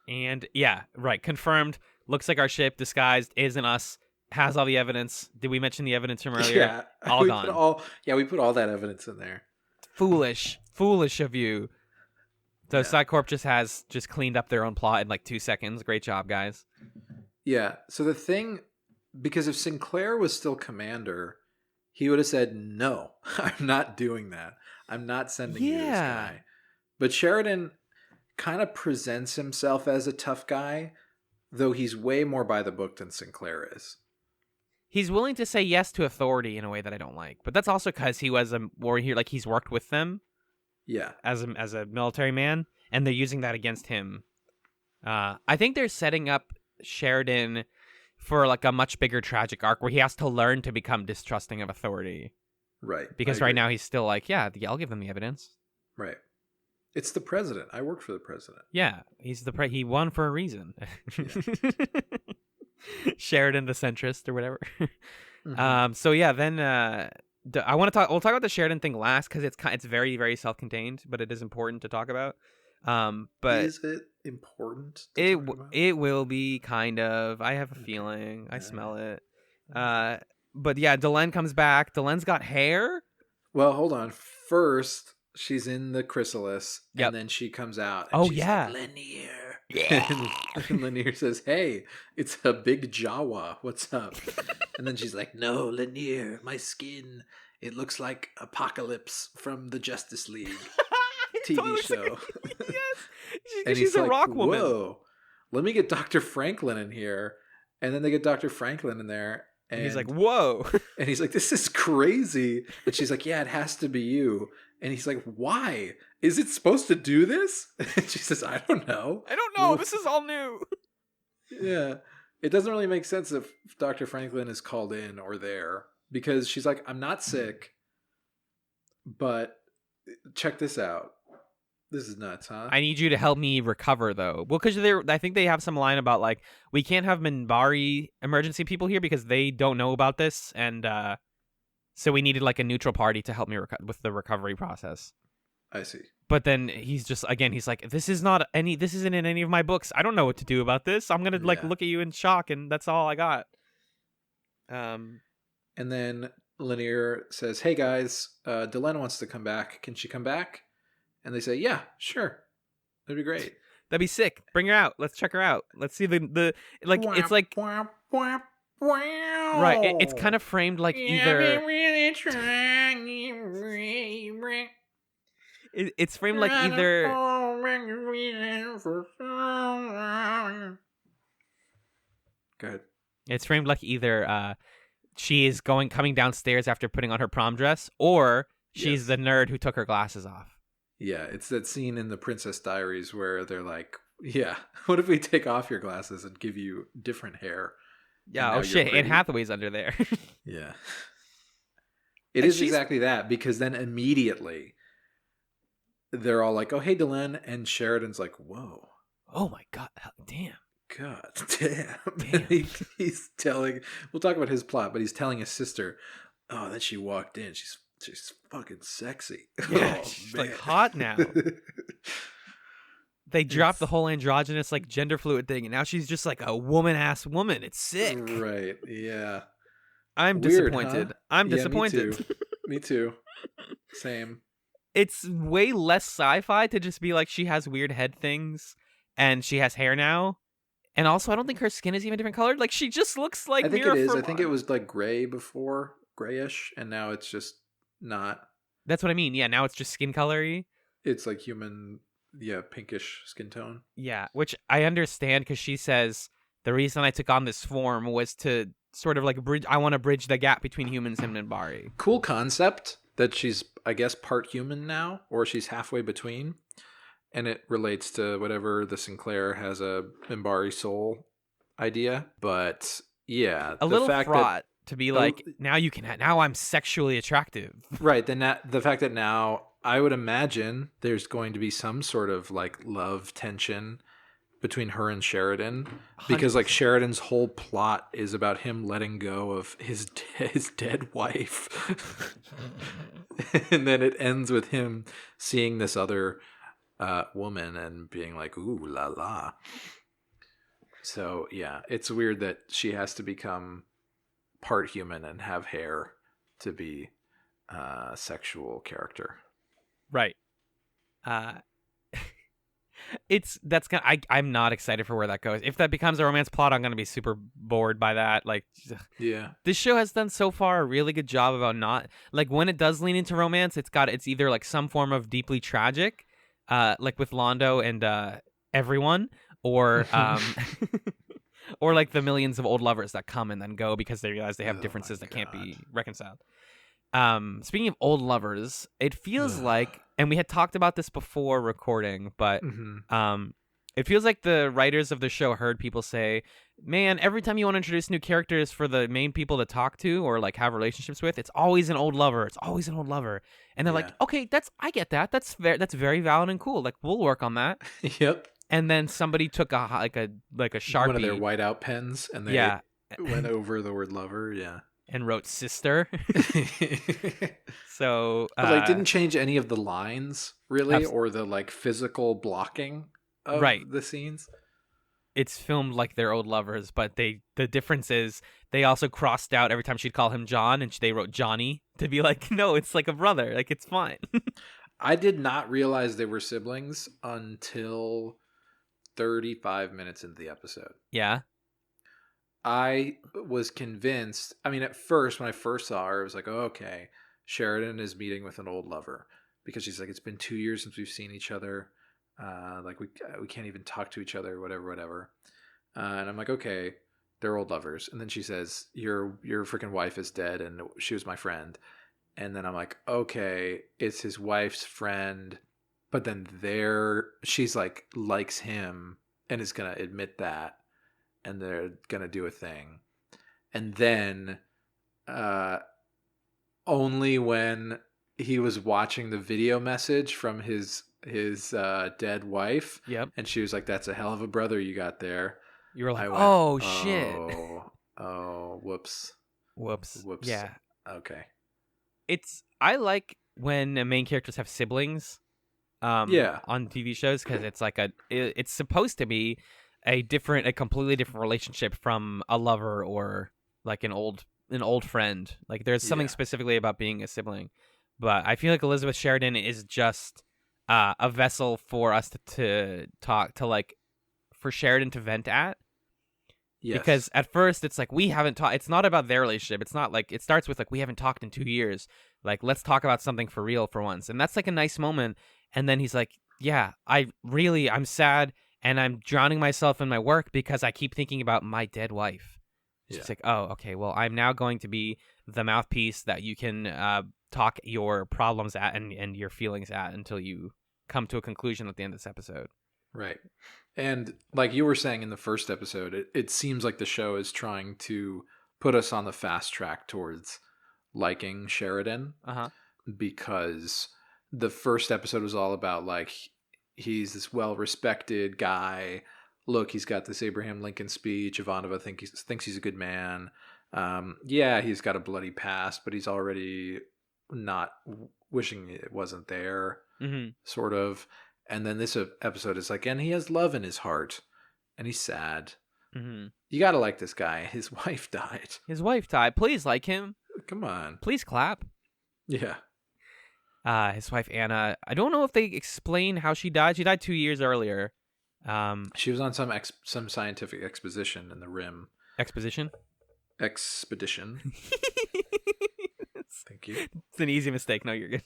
And, yeah, right, confirmed, looks like our ship, disguised, isn't us. Has all the evidence. Did we mention the evidence from earlier? Yeah. All gone. We put all that evidence in there. Foolish of you. So PsyCorp just cleaned up their own plot in like 2 seconds. Great job, guys. Yeah. So the thing, because if Sinclair was still commander, he would have said, no, I'm not doing that. I'm not sending you this guy. But Sheridan kind of presents himself as a tough guy, though he's way more by the book than Sinclair is. He's willing to say yes to authority in a way that I don't like, but that's also because he was a warrior. Like, he's worked with them, as a military man, and they're using that against him. I think they're setting up Sheridan for like a much bigger tragic arc where he has to learn to become distrusting of authority. Right. Because right now he's still like, I'll give them the evidence. Right. It's the president. I work for the president. Yeah, he's he won for a reason. Yeah. Sheridan the centrist or whatever. So yeah, then we'll talk about the Sheridan thing last because it's very, very self-contained, but it is important to talk about. But is it important? It will be kind of. I have a feeling. I smell it. But yeah, Delenn comes back. Delen's got hair. Well, hold on. First, she's in the chrysalis, and then she comes out. And she's like, Lanier. Yeah. And Lanier says, hey, it's a big Jawa. What's up? And then she's like, no, Lanier, my skin. It looks like Apocalypse from the Justice League TV show. Yes. And she's a like, rock woman. Whoa, let me get Dr. Franklin in here. And then they get Dr. Franklin in there. And he's like, whoa. And he's like, this is crazy. And she's like, yeah, it has to be you. And he's like, why? Is it supposed to do this? And she says, I don't know. This is all new. Yeah. It doesn't really make sense if Dr. Franklin is called in or there. Because she's like, I'm not sick. But check this out. This is nuts, huh? I need you to help me recover, though. Well, because I think they have some line about, like, we can't have Minbari emergency people here because they don't know about this. And so we needed, like, a neutral party to help me with the recovery process. I see. But then he's just, again, he's like, this isn't in any of my books. I don't know what to do about this. I'm going to, like, look at you in shock, and that's all I got. And then Lanier says, hey, guys, Delenn wants to come back. Can she come back? And they say, yeah, sure. That'd be great. That'd be sick. Bring her out. Let's check her out. Let's see the like, it's like... Right, it's kind of framed like either... It's framed like either... Go ahead. It's framed like either she is coming downstairs after putting on her prom dress, or she's the nerd who took her glasses off. Yeah, it's that scene in the Princess Diaries where they're like, yeah, what if we take off your glasses and give you different hair? Yeah, oh shit, Anne Hathaway's under there. Yeah. It is exactly that, because then immediately they're all like, oh, hey, Delenn, and Sheridan's like, whoa. Oh my God, damn. God damn. He's telling, we'll talk about his plot, but he's telling his sister, oh, then she walked in, she's fucking sexy. Yeah, she's like hot now. They dropped the whole androgynous, like, gender fluid thing, and now she's just like a woman-ass woman. It's sick. Right, yeah. I'm Weird, disappointed. Huh? I'm disappointed. Me too. Same. It's way less sci-fi to just be like, she has weird head things, and she has hair now. And also, I don't think her skin is even different colored. Like, she just looks like I think Mira it is. Furlan. I think it was like gray before, grayish, and now it's just not. That's what I mean. Yeah, now it's just skin colory. It's like human, pinkish skin tone. Yeah, which I understand because she says the reason I took on this form was to sort of like bridge. I want to bridge the gap between humans and Minbari. Cool concept that she's, I guess, part human now, or she's halfway between. And it relates to whatever the Sinclair has a Minbari soul idea. But yeah, A little fraught to be like, now I'm sexually attractive. Right. The fact that now I would imagine there's going to be some sort of like love tension between her and Sheridan, because 100%. like Sheridan's whole plot is about him letting go of his dead wife. And then it ends with him seeing this other woman and being like, ooh la la. So yeah, it's weird that she has to become part human and have hair to be a sexual character. Right. I'm not excited for where that goes. If that becomes a romance plot, I'm gonna be super bored by that. Like, yeah, this show has done so far a really good job about not like when it does lean into romance, it's either like some form of deeply tragic, like with Londo and everyone, or or like the millions of old lovers that come and then go because they realize they have differences that can't be reconciled. Speaking of old lovers, it feels like, and we had talked about this before recording, but it feels like the writers of the show heard people say, man, every time you want to introduce new characters for the main people to talk to or like have relationships with, it's always an old lover. It's always an old lover. And they're like, okay, I get that. That's very valid and cool. Like, we'll work on that. Yep. And then somebody took a Sharpie, one of their whiteout pens, and they went over the word lover. Yeah. And wrote sister. So but like didn't change any of the lines really, or the like physical blocking of the scenes. It's filmed like they're old lovers, but the difference is they also crossed out every time she'd call him John, and they wrote Johnny to be like, no, it's like a brother, like it's fine. I did not realize they were siblings until 35 minutes into the episode. Yeah. I was convinced. I mean, at first, when I first saw her, I was like, oh, okay, Sheridan is meeting with an old lover, because she's like, it's been 2 years since we've seen each other. Like we can't even talk to each other, whatever. And I'm like, okay, they're old lovers. And then she says, your freaking wife is dead, and she was my friend. And then I'm like, okay, it's his wife's friend. But then she's like, likes him and is gonna admit that. And they're going to do a thing. And then only when he was watching the video message from his dead wife. Yep. And she was like, that's a hell of a brother you got there. You were like, shit. Oh, whoops. Yeah. Okay. I like when main characters have siblings on TV shows, because it's like it's supposed to be a completely different relationship from a lover or like an old friend. Like there's something specifically about being a sibling. But I feel like Elizabeth Sheridan is just a vessel for us to talk to, like for Sheridan to vent at. Yes. Because at first it's like, we haven't talked. It's not about their relationship. It's not like, it starts with like, we haven't talked in 2 years. Like, let's talk about something for real for once. And that's like a nice moment. And then he's like, yeah, I'm sad. And I'm drowning myself in my work because I keep thinking about my dead wife. It's like, oh, okay, well, I'm now going to be the mouthpiece that you can talk your problems at and your feelings at until you come to a conclusion at the end of this episode. Right. And like you were saying in the first episode, it seems like the show is trying to put us on the fast track towards liking Sheridan. Because the first episode was all about like, he's this well-respected guy. Look, he's got this Abraham Lincoln speech. Ivanova thinks he's a good man. He's got a bloody past, but he's already not wishing it wasn't there, sort of. And then this episode is like, and he has love in his heart, and he's sad. You got to like this guy. His wife died. Please like him. Come on. Please clap. Yeah. His wife Anna. I don't know if they explain how she died. She died 2 years earlier. She was on some scientific exposition in the Rim. Expedition. Thank you. It's an easy mistake. No, you're good.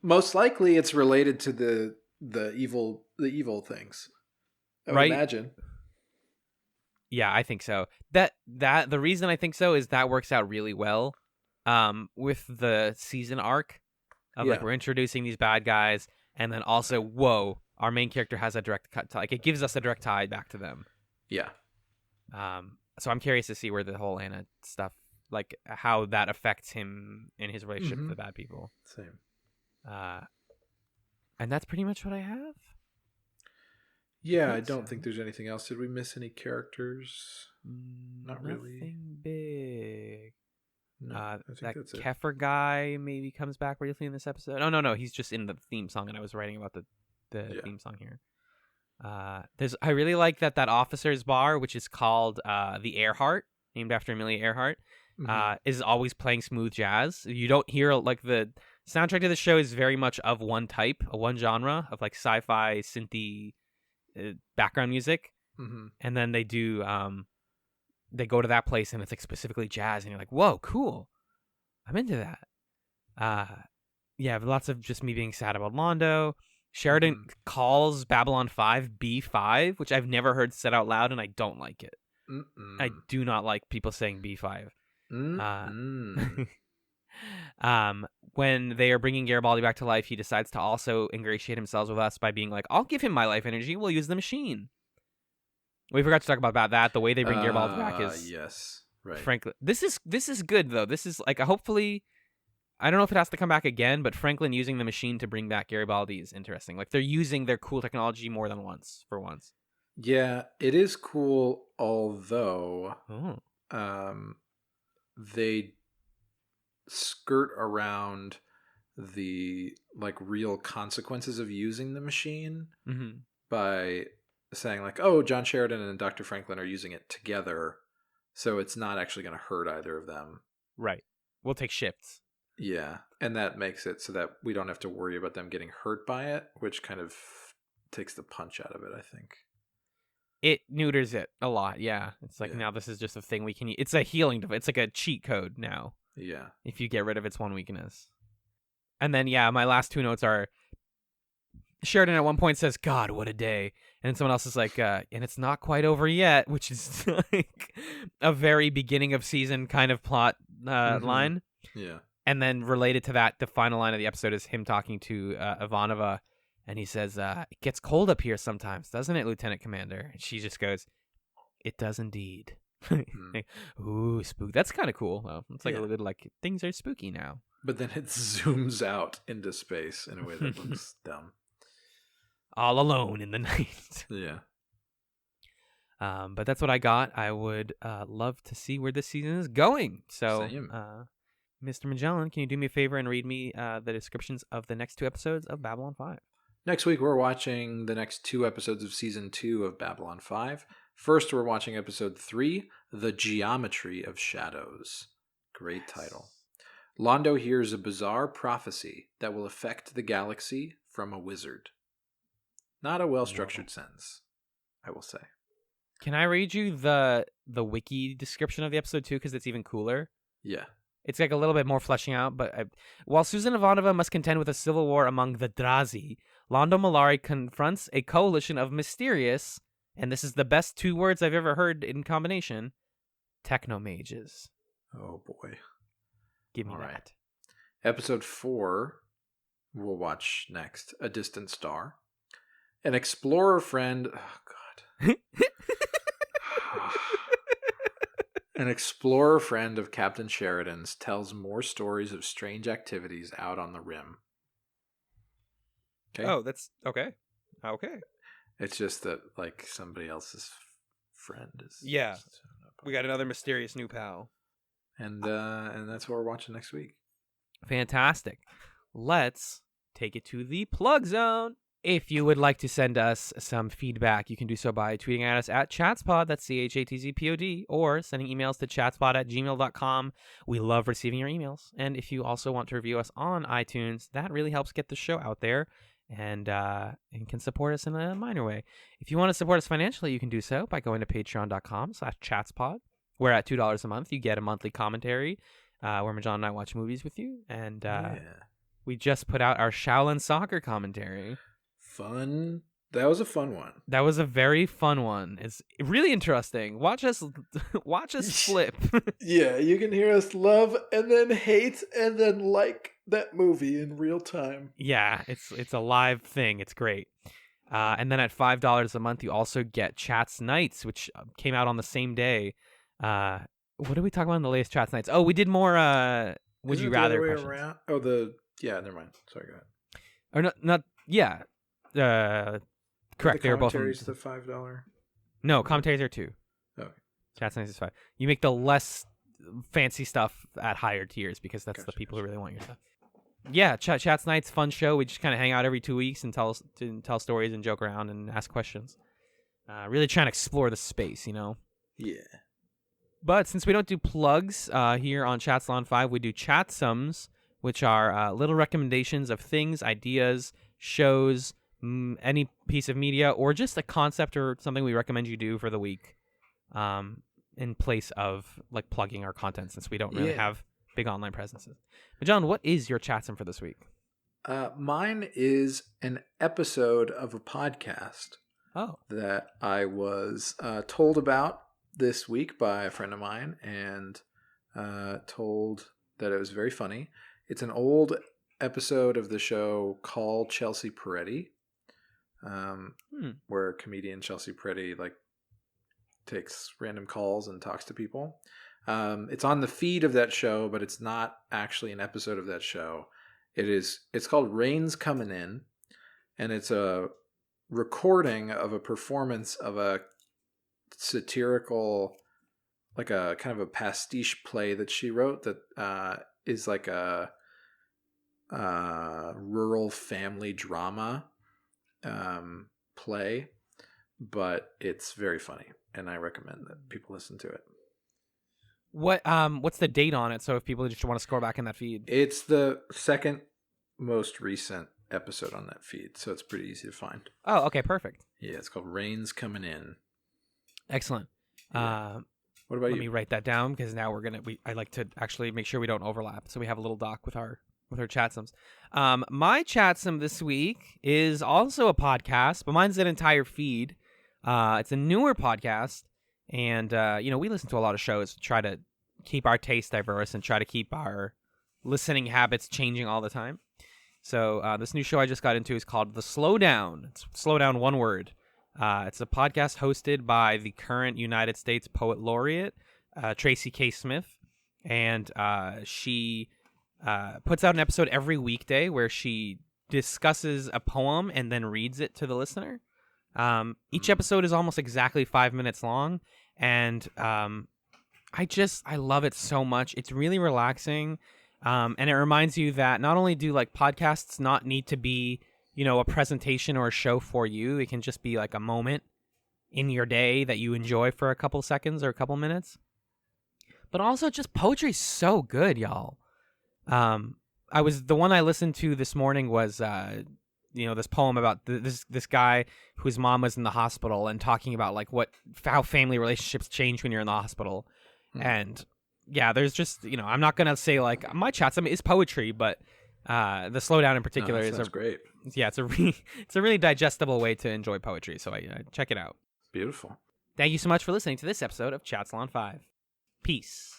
Most likely it's related to the evil things. I would imagine. Yeah, I think so. That the reason I think so is that works out really well with the season arc of like we're introducing these bad guys, and then also whoa, our main character has a direct cut to, like it gives us a direct tie back to them. Yeah. So I'm curious to see where the whole Anna stuff, like how that affects him in his relationship with the bad people. Same. And that's pretty much what I have. Yeah, I don't think there's anything else. Did we miss any characters? Not really. Nothing big. No, I think that that's it. Kefir guy maybe comes back briefly in this episode. Oh no, he's just in the theme song, and I was writing about the theme song here. I really like that officer's bar, which is called the Earhart, named after Amelia Earhart, is always playing smooth jazz. You don't hear like the soundtrack to the show is very much of one type, one genre of like sci-fi synthy background music, and then they do they go to that place and it's like specifically jazz, and you're like, whoa, cool, I'm into that. Yeah, lots of just me being sad about Londo. Sheridan calls Babylon 5 B5, which I've never heard said out loud, and I don't like it. I do not like people saying B5. When they are bringing Garibaldi back to life, he decides to also ingratiate himself with us by being like, I'll give him my life energy, we'll use the machine. We forgot to talk about that. The way they bring Garibaldi back is... Yes, right. Frankly, this is good, though. This is, like, hopefully... I don't know if it has to come back again, but Franklin using the machine to bring back Garibaldi is interesting. Like, they're using their cool technology more than once, for once. Yeah, it is cool, although they skirt around the, like, real consequences of using the machine by saying, like, oh, John Sheridan and Dr. Franklin are using it together, so it's not actually going to hurt either of them. Right. We'll take shifts. Yeah, and that makes it so that we don't have to worry about them getting hurt by it, which kind of takes the punch out of it, I think. It neuters it a lot, yeah. It's like now this is just a thing we can use. It's a healing device. It's like a cheat code now. Yeah. If you get rid of its one weakness. And then, my last two notes are Sheridan at one point says, God, what a day. And someone else is like, and it's not quite over yet, which is like a very beginning of season kind of plot line. Yeah. And then related to that, the final line of the episode is him talking to Ivanova, and he says, it gets cold up here sometimes, doesn't it, Lieutenant Commander? And she just goes, it does indeed. Ooh, spook. That's kind of cool, though. It's like a little bit like, things are spooky now. But then it zooms out into space in a way that looks dumb. All alone in the night. Yeah. But that's what I got. I would love to see where this season is going. So, Same. Mr. Magellan, can you do me a favor and read me the descriptions of the next two episodes of Babylon 5? Next week, we're watching the next 2 episodes of Season 2 of Babylon 5. First, we're watching Episode 3, The Geometry of Shadows. Great title. Londo hears a bizarre prophecy that will affect the galaxy from a wizard. Not a well-structured sentence, I will say. Can I read you the wiki description of the episode, too, because it's even cooler? Yeah. It's like a little bit more fleshing out, but while Susan Ivanova must contend with a civil war among the Drazi, Londo Mollari confronts a coalition of mysterious, and this is the best 2 words I've ever heard in combination, technomages. Oh, boy. Give me All that. right. Episode 4, we'll watch next, A Distant Star. An explorer friend... Oh, God. An explorer friend of Captain Sheridan's tells more stories of strange activities out on the rim. Okay. Oh, that's okay. Okay. It's just that, like, somebody else's friend is. Yeah. We got another mysterious new pal. And that's what we're watching next week. Fantastic. Let's take it to the plug zone. If you would like to send us some feedback, you can do so by tweeting at us at Chatspod, that's CHATZPOD, or sending emails to chatspod@gmail.com. We love receiving your emails. And if you also want to review us on iTunes, that really helps get the show out there and can support us in a minor way. If you want to support us financially, you can do so by going to patreon.com/chatspod, where at $2 a month, you get a monthly commentary where Majan and I watch movies with you. And we just put out our Shaolin soccer commentary. Fun. That was a fun one. That was a very fun one. It's really interesting. Watch us flip. Yeah, you can hear us love and then hate and then like that movie in real time. Yeah, it's a live thing. It's great. And then at $5 a month, you also get Chats Nights, which came out on the same day. What did we talk about in the latest Chats Nights? Oh, we did more Would You Rather questions. Around? Never mind. Sorry, go ahead. Or not yeah. Correct. They were both. Commentaries the $5. No, commentaries are $2. Okay. Chats Nights is $5. You make the less fancy stuff at higher tiers because that's the people who really want your stuff. Yeah, Chats Nights, fun show. We just kind of hang out every 2 weeks and tell stories and joke around and ask questions. Really trying to explore the space, you know? Yeah. But since we don't do plugs here on Chatzylon 5, we do Chatsums, which are little recommendations of things, ideas, shows, any piece of media, or just a concept or something we recommend you do for the week in place of like plugging our content since we don't really have big online presences. But John, what is your Chatsum for this week? Mine is an episode of a podcast that I was told about this week by a friend of mine and told that it was very funny. It's an old episode of the show called Chelsea Peretti, where comedian Chelsea Peretti like takes random calls and talks to people. It's on the feed of that show, but it's not actually an episode of that show. It's called Rain's Coming In, and it's a recording of a performance of a satirical, like a kind of a pastiche play that she wrote that is like a rural family drama play, but it's very funny, and I recommend that people listen to it. What's the date on it? So if people just want to scroll back in that feed, it's the second most recent episode on that feed, so it's pretty easy to find. Oh, okay, perfect. Yeah, it's called Rain's Coming In. Excellent. Yeah. What about you? Let me write that down because now I like to actually make sure we don't overlap, so we have a little doc with our chatsums. My chatsum this week is also a podcast, but mine's an entire feed. It's a newer podcast, and we listen to a lot of shows to try to keep our taste diverse and try to keep our listening habits changing all the time. So this new show I just got into is called The Slowdown. It's Slowdown, one word. It's a podcast hosted by the current United States Poet Laureate, Tracy K. Smith, and she puts out an episode every weekday where she discusses a poem and then reads it to the listener. Each episode is almost exactly 5 minutes long, and I love it so much. It's really relaxing, and it reminds you that not only do like podcasts not need to be a presentation or a show for you, it can just be like a moment in your day that you enjoy for a couple seconds or a couple minutes. But also just poetry's so good, y'all. The one I listened to this morning was this poem about this guy whose mom was in the hospital and talking about like how family relationships change when you're in the hospital. And yeah, there's just I'm not gonna say like my chatsum is poetry, but the Slowdown in particular is great. Yeah, it's a really digestible way to enjoy poetry. So I check it out. Beautiful. Thank you so much for listening to this episode of Chatzylon 5. Peace.